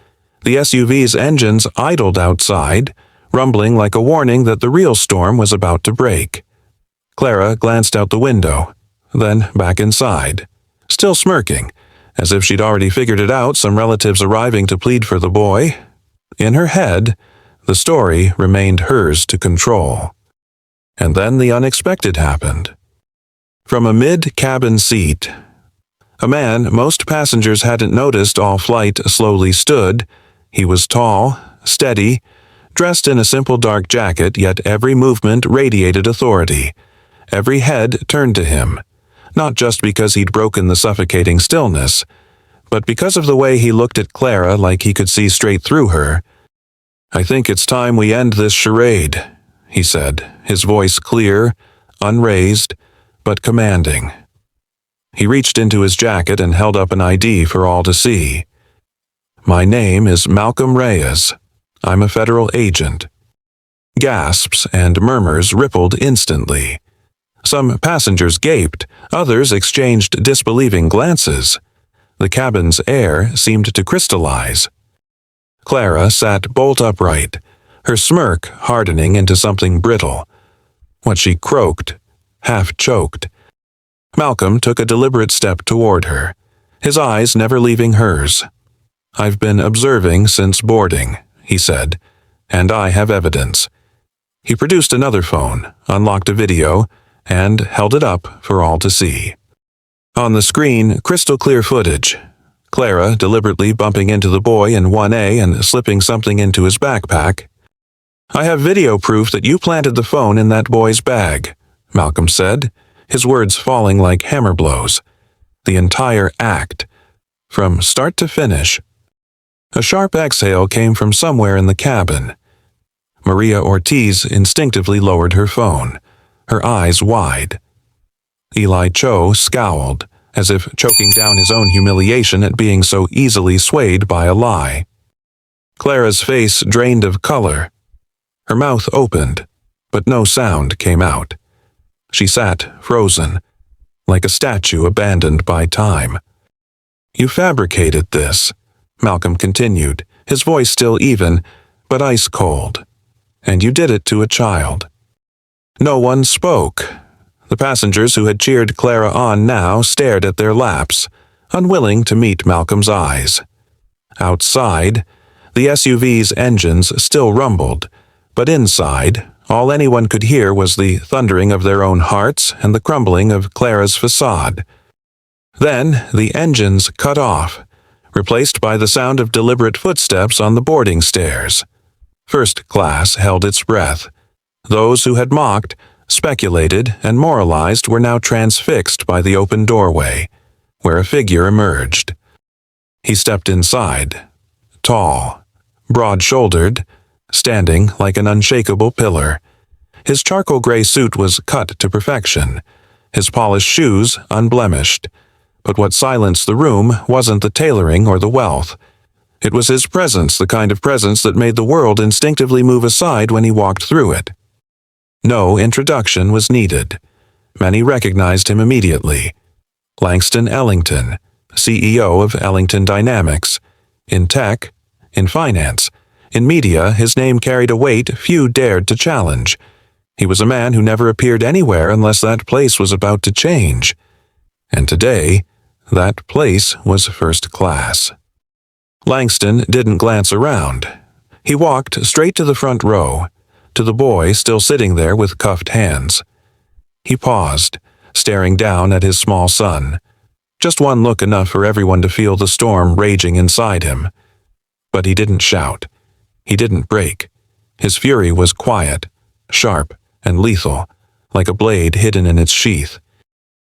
The SUV's engines idled outside, rumbling like a warning that the real storm was about to break. Clara glanced out the window, then back inside, still smirking, as if she'd already figured it out, some relatives arriving to plead for the boy. In her head, the story remained hers to control. And then the unexpected happened. From a mid-cabin seat, a man most passengers hadn't noticed all flight slowly stood. He was tall, steady, dressed in a simple dark jacket, yet every movement radiated authority. Every head turned to him, not just because he'd broken the suffocating stillness, but because of the way he looked at Clara like he could see straight through her. "I think it's time we end this charade," he said, his voice clear, unraised, but commanding. He reached into his jacket and held up an ID for all to see. "My name is Malcolm Reyes. I'm a federal agent." Gasps and murmurs rippled instantly. Some passengers gaped, others exchanged disbelieving glances. The cabin's air seemed to crystallize. Clara sat bolt upright, her smirk hardening into something brittle. What she croaked, half choked. Malcolm took a deliberate step toward her, his eyes never leaving hers. "I've been observing since boarding," he said, "and I have evidence." He produced another phone, unlocked a video, and held it up for all to see. On the screen, crystal clear footage. Clara deliberately bumping into the boy in 1A and slipping something into his backpack. "I have video proof that you planted the phone in that boy's bag," Malcolm said, his words falling like hammer blows. "The entire act. from start to finish. A sharp exhale came from somewhere in the cabin. Maria Ortiz instinctively lowered her phone, her eyes wide. Eli Cho scowled, as if choking down his own humiliation at being so easily swayed by a lie. Clara's face drained of color. Her mouth opened, but no sound came out. She sat frozen, like a statue abandoned by time. "You fabricated this," Malcolm continued, his voice still even, but ice cold. "And you did it to a child." No one spoke. The passengers who had cheered Clara on now stared at their laps, unwilling to meet Malcolm's eyes. Outside, the SUV's engines still rumbled, but inside, all anyone could hear was the thundering of their own hearts and the crumbling of Clara's facade. Then the engines cut off, replaced by the sound of deliberate footsteps on the boarding stairs. First class held its breath. Those who had mocked, speculated, and moralized were now transfixed by the open doorway, where a figure emerged. He stepped inside, tall, broad-shouldered, standing like an unshakable pillar. His charcoal gray suit was cut to perfection, his polished shoes unblemished. But what silenced the room wasn't the tailoring or the wealth. It was his presence, the kind of presence that made the world instinctively move aside when he walked through it. No introduction was needed. Many recognized him immediately. Langston Ellington, CEO of Ellington Dynamics. In tech, in finance, in media, his name carried a weight few dared to challenge. He was a man who never appeared anywhere unless that place was about to change. And today, that place was first class. Langston didn't glance around. He walked straight to the front row, to the boy still sitting there with cuffed hands. He paused, staring down at his small son. Just one look enough for everyone to feel the storm raging inside him. But he didn't shout. He didn't break. His fury was quiet, sharp, and lethal, like a blade hidden in its sheath.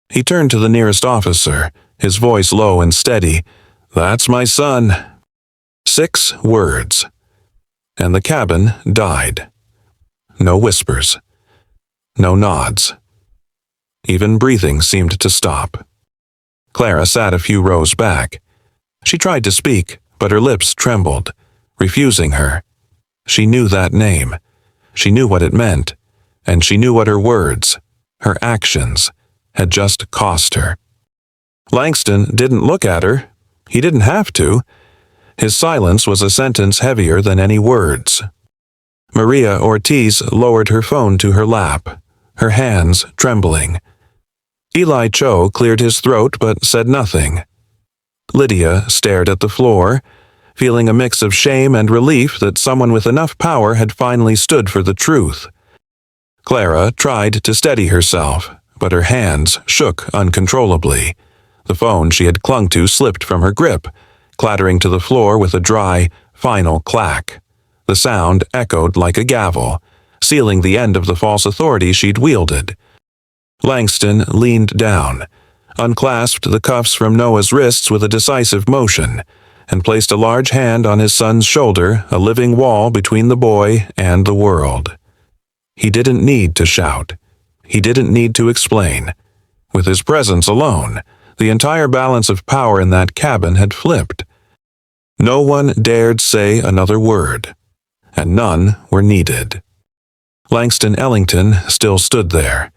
He turned to the nearest officer, his voice low and steady. "That's my son." 6 words. And the cabin died. No whispers. No nods. Even breathing seemed to stop. Clara sat a few rows back. She tried to speak, but her lips trembled, refusing her. She knew that name. She knew what it meant, and she knew what her words, her actions, had just cost her. Langston didn't look at her. He didn't have to. His silence was a sentence heavier than any words. Maria Ortiz lowered her phone to her lap, her hands trembling. Eli Cho cleared his throat but said nothing. Lydia stared at the floor, feeling a mix of shame and relief that someone with enough power had finally stood for the truth. Clara tried to steady herself, but her hands shook uncontrollably. The phone she had clung to slipped from her grip, clattering to the floor with a dry, final clack. The sound echoed like a gavel, sealing the end of the false authority she'd wielded. Langston leaned down, unclasped the cuffs from Noah's wrists with a decisive motion, and placed a large hand on his son's shoulder, a living wall between the boy and the world. He didn't need to shout. He didn't need to explain. With his presence alone, the entire balance of power in that cabin had flipped. No one dared say another word, and none were needed. Langston Ellington still stood there,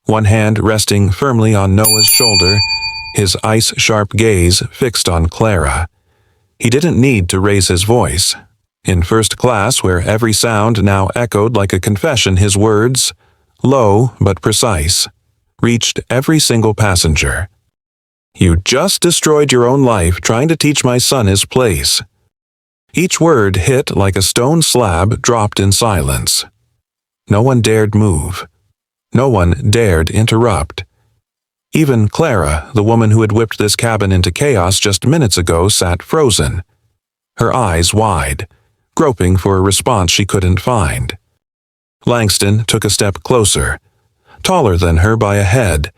one hand resting firmly on Noah's shoulder, his ice-sharp gaze fixed on Clara. He didn't need to raise his voice. In first class, where every sound now echoed like a confession, his words, low but precise, reached every single passenger. "You just destroyed your own life trying to teach my son his place." Each word hit like a stone slab dropped in silence. No one dared move. No one dared interrupt. Even Clara, the woman who had whipped this cabin into chaos just minutes ago, sat frozen, her eyes wide, groping for a response she couldn't find. Langston took a step closer, taller than her by a head.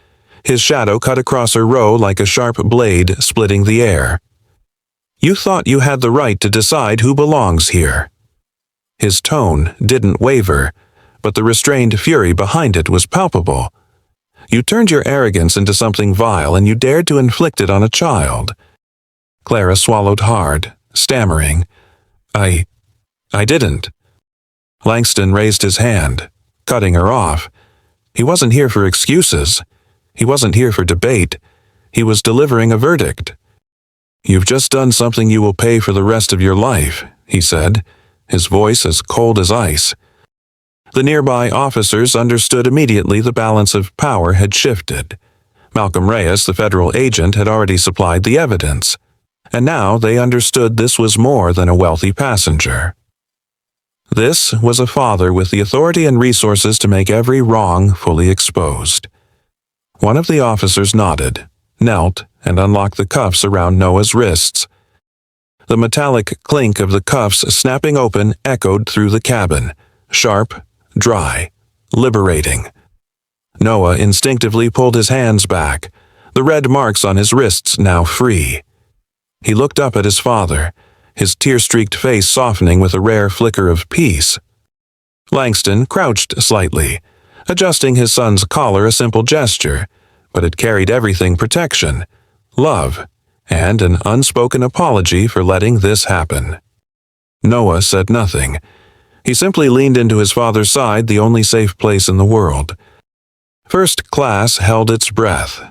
His shadow cut across her row like a sharp blade splitting the air. You thought you had the right to decide who belongs here." His tone didn't waver, but the restrained fury behind it was palpable. "You turned your arrogance into something vile, and you dared to inflict it on a child." Clara swallowed hard, stammering, I didn't." Langston raised his hand, cutting her off. He wasn't here for excuses. He wasn't here for debate. He was delivering a verdict. "You've just done something you will pay for the rest of your life," he said, his voice as cold as ice. The nearby officers understood immediately the balance of power had shifted. Malcolm Reyes, the federal agent, had already supplied the evidence, and now they understood this was more than a wealthy passenger. This was a father with the authority and resources to make every wrong fully exposed. One of the officers nodded, knelt, and unlocked the cuffs around Noah's wrists. The metallic clink of the cuffs snapping open echoed through the cabin, sharp, dry, liberating. Noah instinctively pulled his hands back, the red marks on his wrists now free. He looked up at his father, his tear-streaked face softening with a rare flicker of peace. Langston crouched slightly, adjusting his son's collar, a simple gesture, but it carried everything: protection, love, and an unspoken apology for letting this happen. Noah said nothing. He simply leaned into his father's side, the only safe place in the world. First class held its breath.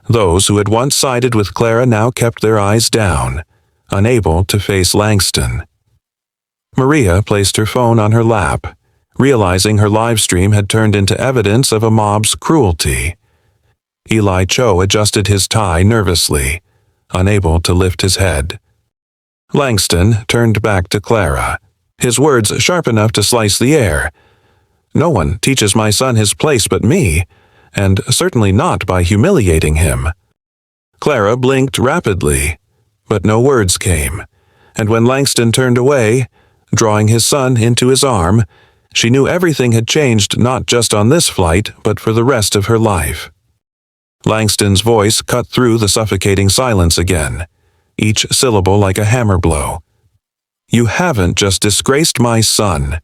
Those who had once sided with Clara now kept their eyes down, unable to face Langston. Maria placed her phone on her lap, realizing her live stream had turned into evidence of a mob's cruelty. Eli Cho adjusted his tie nervously, unable to lift his head. Langston turned back to Clara, his words sharp enough to slice the air. "No one teaches my son his place but me, and certainly not by humiliating him." Clara blinked rapidly, but no words came, and when Langston turned away, drawing his son into his arm, she knew everything had changed, not just on this flight, but for the rest of her life. Langston's voice cut through the suffocating silence again, each syllable like a hammer blow. "You haven't just disgraced my son.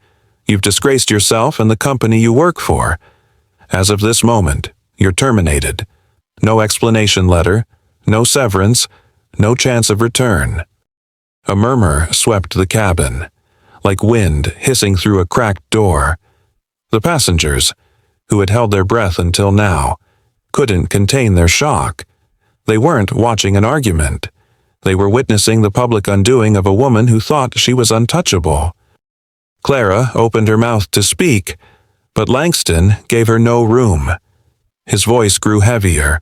You've disgraced yourself and the company you work for. As of this moment, you're terminated. No explanation letter, no severance, no chance of return." A murmur swept the cabin, like wind hissing through a cracked door. The passengers, who had held their breath until now, couldn't contain their shock. They weren't watching an argument. They were witnessing the public undoing of a woman who thought she was untouchable. Clara opened her mouth to speak, but Langston gave her no room. His voice grew heavier,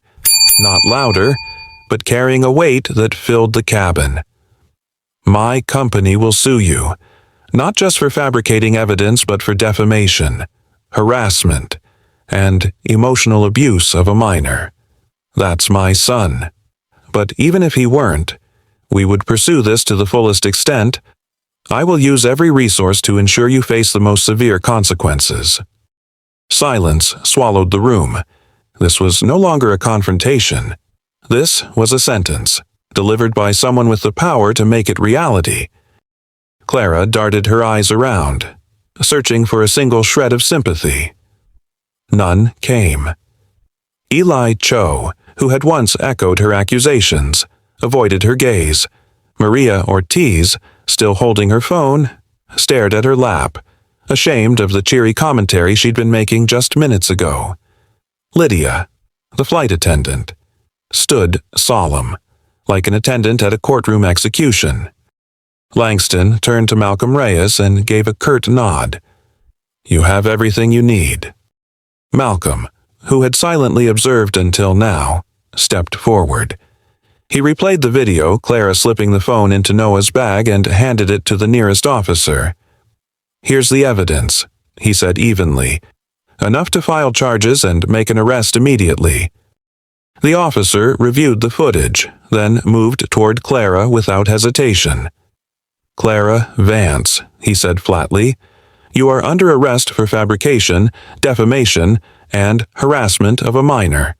not louder, but carrying a weight that filled the cabin. "My company will sue you, not just for fabricating evidence, but for defamation, harassment, and emotional abuse of a minor. That's my son. But even if he weren't, we would pursue this to the fullest extent. I will use every resource to ensure you face the most severe consequences." Silence swallowed the room. This was no longer a confrontation. This was a sentence, delivered by someone with the power to make it reality. Clara darted her eyes around, searching for a single shred of sympathy. None came. Eli Cho, who had once echoed her accusations, avoided her gaze. Maria Ortiz, still holding her phone, stared at her lap, ashamed of the cheery commentary she'd been making just minutes ago. Lydia, the flight attendant, stood solemn, like an attendant at a courtroom execution. Langston turned to Malcolm Reyes and gave a curt nod. "You have everything you need." Malcolm, who had silently observed until now, stepped forward. He replayed the video, Clara slipping the phone into Noah's bag, and handed it to the nearest officer. "Here's the evidence," he said evenly. "Enough to file charges and make an arrest immediately." The officer reviewed the footage, then moved toward Clara without hesitation. "Clara Vance," he said flatly, "you are under arrest for fabrication, defamation, and harassment of a minor.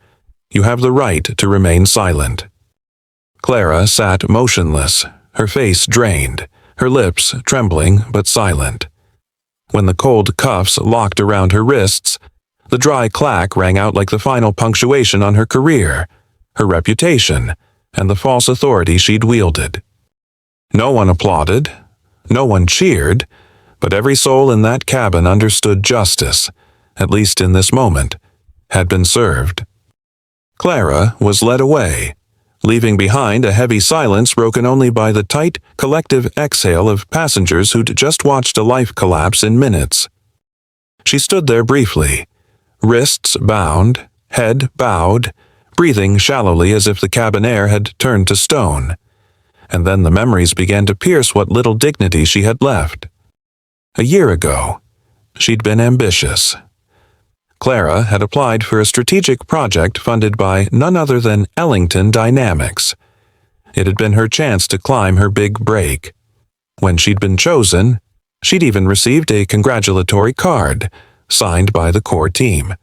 You have the right to remain silent." Clara sat motionless, her face drained, her lips trembling but silent. When the cold cuffs locked around her wrists, the dry clack rang out like the final punctuation on her career, her reputation, and the false authority she'd wielded. No one applauded, no one cheered, but every soul in that cabin understood justice, at least in this moment, had been served. Clara was led away, leaving behind a heavy silence broken only by the tight, collective exhale of passengers who'd just watched a life collapse in minutes. She stood there briefly, wrists bound, head bowed, breathing shallowly as if the cabin air had turned to stone. And then the memories began to pierce what little dignity she had left. A year ago, she'd been ambitious. Clara had applied for a strategic project funded by none other than Ellington Dynamics. It had been her chance to climb her big break. When she'd been chosen, she'd even received a congratulatory card, signed by the core team.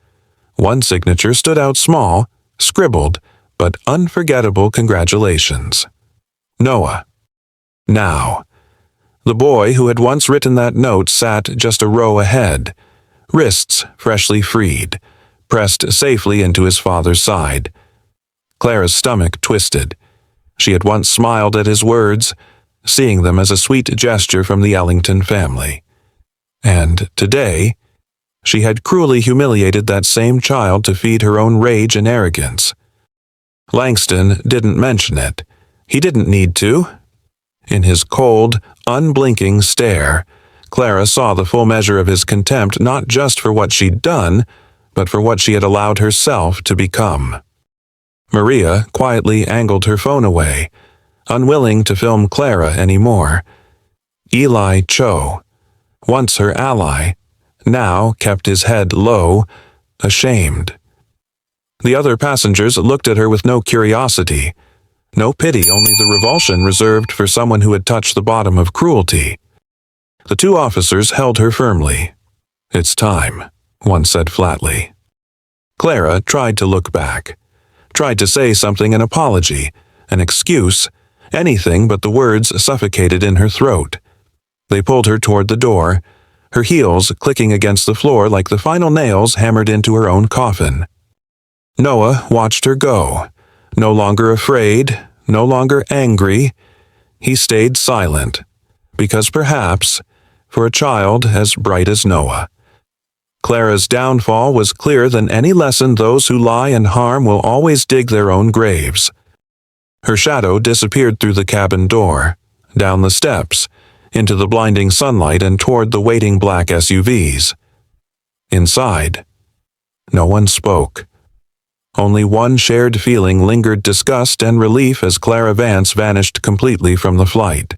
One signature stood out small, scribbled, but unforgettable congratulations. Noah. Now. The boy who had once written that note sat just a row ahead, wrists freshly freed, pressed safely into his father's side. Clara's stomach twisted. She had once smiled at his words, seeing them as a sweet gesture from the Ellington family. And today, she had cruelly humiliated that same child to feed her own rage and arrogance. Langston didn't mention it. He didn't need to. In his cold, unblinking stare, Clara saw the full measure of his contempt not just for what she'd done, but for what she had allowed herself to become. Maria quietly angled her phone away, unwilling to film Clara anymore. Eli Cho, once her ally, now kept his head low, ashamed. The other passengers looked at her with no curiosity, no pity, only the revulsion reserved for someone who had touched the bottom of cruelty. The two officers held her firmly. "It's time," one said flatly. Clara tried to look back, tried to say something, an apology, an excuse, anything but the words suffocated in her throat. They pulled her toward the door, her heels clicking against the floor like the final nails hammered into her own coffin. Noah watched her go, no longer afraid, no longer angry. He stayed silent, because perhaps, for a child as bright as Noah, Clara's downfall was clearer than any lesson those who lie and harm will always dig their own graves. Her shadow disappeared through the cabin door, down the steps, into the blinding sunlight and toward the waiting black SUVs. Inside, no one spoke. Only one shared feeling lingered: disgust and relief as Clara Vance vanished completely from the flight.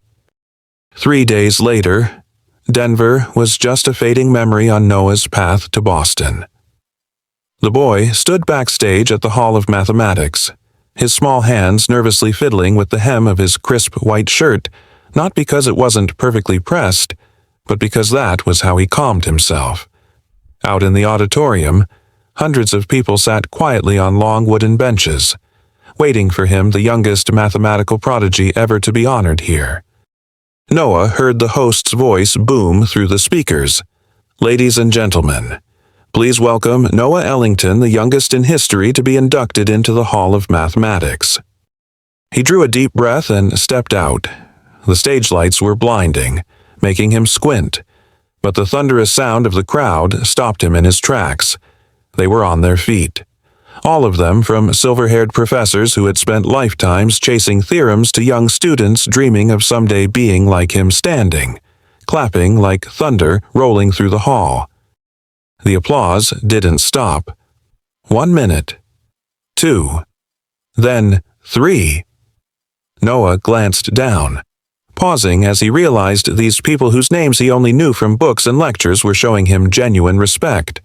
3 days later, Denver was just a fading memory on Noah's path to Boston. The boy stood backstage at the Hall of Mathematics, his small hands nervously fiddling with the hem of his crisp white shirt, not because it wasn't perfectly pressed, but because that was how he calmed himself. Out in the auditorium, hundreds of people sat quietly on long wooden benches, waiting for him, the youngest mathematical prodigy ever to be honored here. Noah heard the host's voice boom through the speakers. "Ladies and gentlemen, please welcome Noah Ellington, the youngest in history to be inducted into the Hall of Mathematics." He drew a deep breath and stepped out. The stage lights were blinding, making him squint, but the thunderous sound of the crowd stopped him in his tracks. They were on their feet, all of them from silver-haired professors who had spent lifetimes chasing theorems to young students dreaming of someday being like him, standing, clapping like thunder rolling through the hall. The applause didn't stop. 1 minute, 2, then 3. Noah glanced down, pausing as he realized these people whose names he only knew from books and lectures were showing him genuine respect.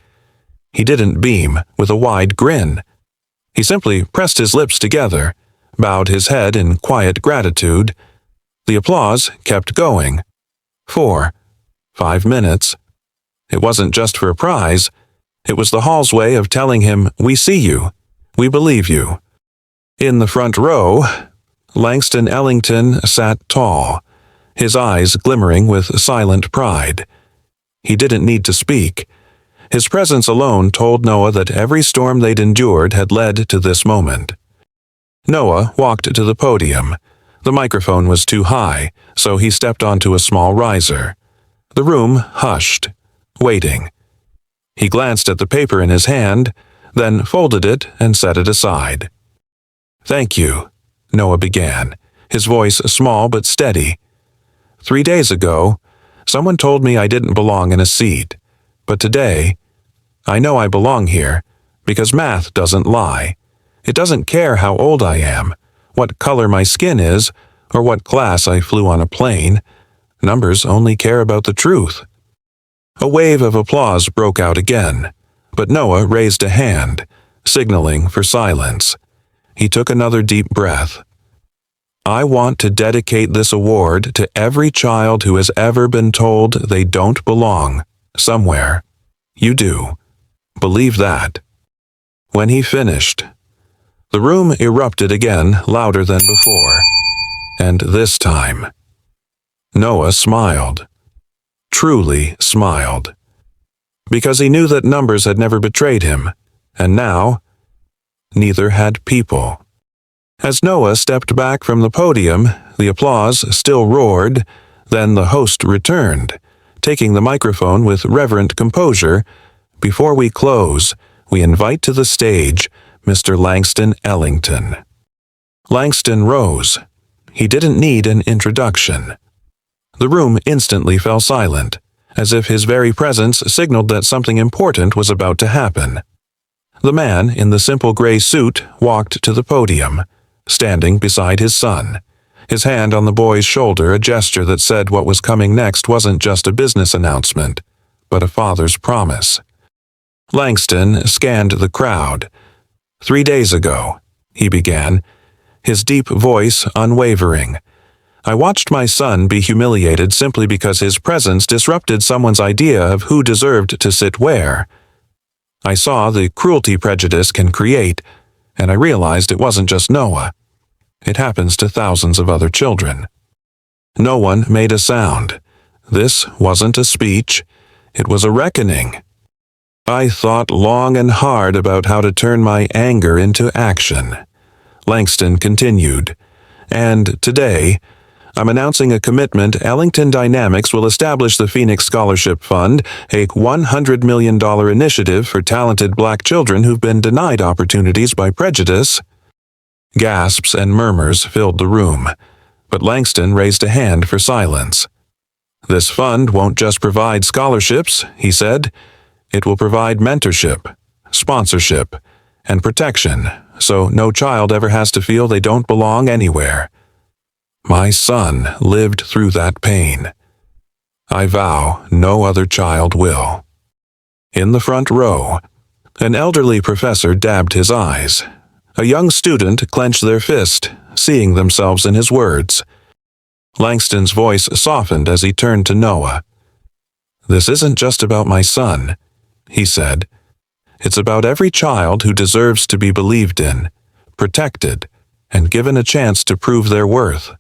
He didn't beam with a wide grin. He simply pressed his lips together, bowed his head in quiet gratitude. The applause kept going. 4, 5 minutes. It wasn't just for a prize. It was the hall's way of telling him, "We see you. We believe you." In the front row, Langston Ellington sat tall, his eyes glimmering with silent pride. He didn't need to speak. His presence alone told Noah that every storm they'd endured had led to this moment. Noah walked to the podium. The microphone was too high, so he stepped onto a small riser. The room hushed, waiting. He glanced at the paper in his hand, then folded it and set it aside. "Thank you," Noah began, his voice small but steady. "3 days ago, someone told me I didn't belong in a seat. But today, I know I belong here, because math doesn't lie. It doesn't care how old I am, what color my skin is, or what class I flew on a plane. Numbers only care about the truth." A wave of applause broke out again, but Noah raised a hand, signaling for silence. He took another deep breath. "I want to dedicate this award to every child who has ever been told they don't belong somewhere. You do. Believe that." When he finished, the room erupted again, louder than before. And this time, Noah smiled. Truly smiled. Because he knew that numbers had never betrayed him, and now, neither had people. As Noah stepped back from the podium, the applause still roared. Then the host returned, taking the microphone with reverent composure. "Before we close, we invite to the stage Mr. Langston Ellington." Langston rose. He didn't need an introduction. The room instantly fell silent, as if his very presence signaled that something important was about to happen. The man in the simple gray suit walked to the podium, standing beside his son, his hand on the boy's shoulder, a gesture that said what was coming next wasn't just a business announcement, but a father's promise. Langston scanned the crowd. "3 days ago," he began, his deep voice unwavering, "I watched my son be humiliated simply because his presence disrupted someone's idea of who deserved to sit where. I saw the cruelty prejudice can create, and I realized it wasn't just Noah. It happens to thousands of other children." No one made a sound. This wasn't a speech. It was a reckoning. "I thought long and hard about how to turn my anger into action," Langston continued. "And today, I'm announcing a commitment. Ellington Dynamics will establish the Phoenix Scholarship Fund, a $100 million initiative for talented black children who've been denied opportunities by prejudice." Gasps and murmurs filled the room, but Langston raised a hand for silence. "This fund won't just provide scholarships," he said. "It will provide mentorship, sponsorship, and protection, so no child ever has to feel they don't belong anywhere. My son lived through that pain. I vow no other child will." In the front row, an elderly professor dabbed his eyes. A young student clenched their fist, seeing themselves in his words. Langston's voice softened as he turned to Noah. "This isn't just about my son," he said. "It's about every child who deserves to be believed in, protected, and given a chance to prove their worth."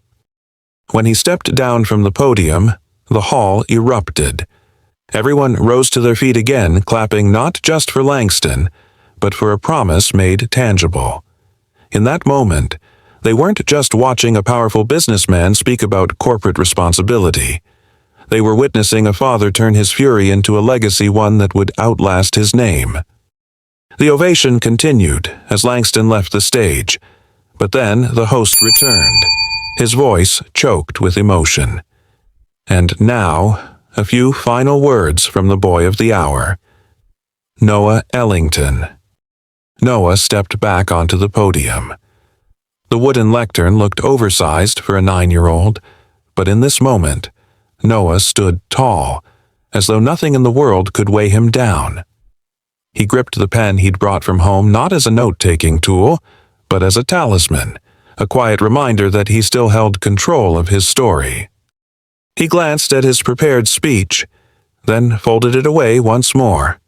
When he stepped down from the podium, the hall erupted. Everyone rose to their feet again, clapping not just for Langston, but for a promise made tangible. In that moment, they weren't just watching a powerful businessman speak about corporate responsibility. They were witnessing a father turn his fury into a legacy, one that would outlast his name. The ovation continued as Langston left the stage, but then the host returned, his voice choked with emotion. "And now, a few final words from the boy of the hour. Noah Ellington." Noah stepped back onto the podium. The wooden lectern looked oversized for a 9-year-old, but in this moment, Noah stood tall, as though nothing in the world could weigh him down. He gripped the pen he'd brought from home not as a note-taking tool, but as a talisman, a quiet reminder that he still held control of his story. He glanced at his prepared speech, then folded it away once more.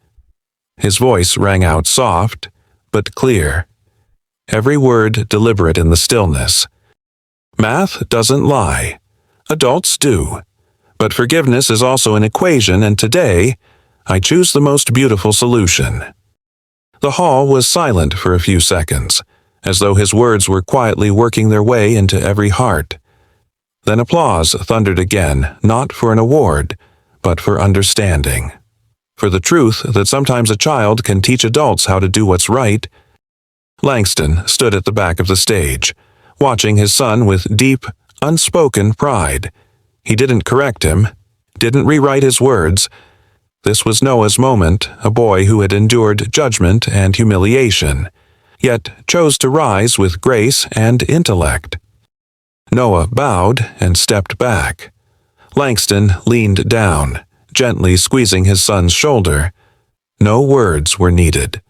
His voice rang out soft, but clear, every word deliberate in the stillness. Math doesn't lie. Adults do. But forgiveness is also an equation, and today, I choose the most beautiful solution. The hall was silent for a few seconds, as though his words were quietly working their way into every heart. Then applause thundered again, not for an award, but for understanding. For the truth that sometimes a child can teach adults how to do what's right. Langston stood at the back of the stage, watching his son with deep, unspoken pride. He didn't correct him, didn't rewrite his words. This was Noah's moment, a boy who had endured judgment and humiliation, yet chose to rise with grace and intellect. Noah bowed and stepped back. Langston leaned down, gently squeezing his son's shoulder. No words were needed.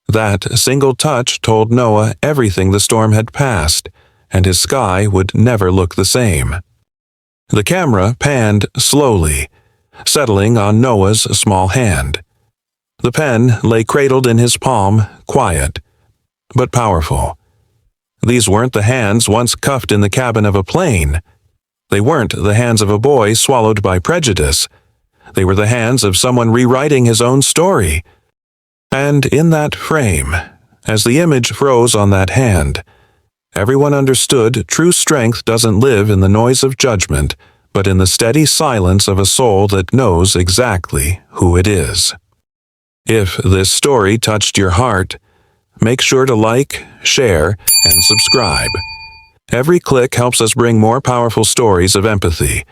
That single touch told Noah everything the storm had passed, and his sky would never look the same. The camera panned slowly, settling on Noah's small hand. The pen lay cradled in his palm, quiet, but powerful. These weren't the hands once cuffed in the cabin of a plane. They weren't the hands of a boy swallowed by prejudice. They were the hands of someone rewriting his own story. And in that frame, as the image froze on that hand, everyone understood true strength doesn't live in the noise of judgment, but in the steady silence of a soul that knows exactly who it is. If this story touched your heart, make sure to like, share, and subscribe. Every click helps us bring more powerful stories of empathy,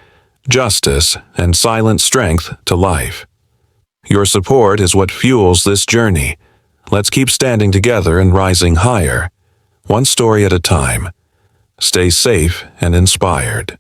justice, and silent strength to life. Your support is what fuels this journey. Let's keep standing together and rising higher, one story at a time. Stay safe and inspired.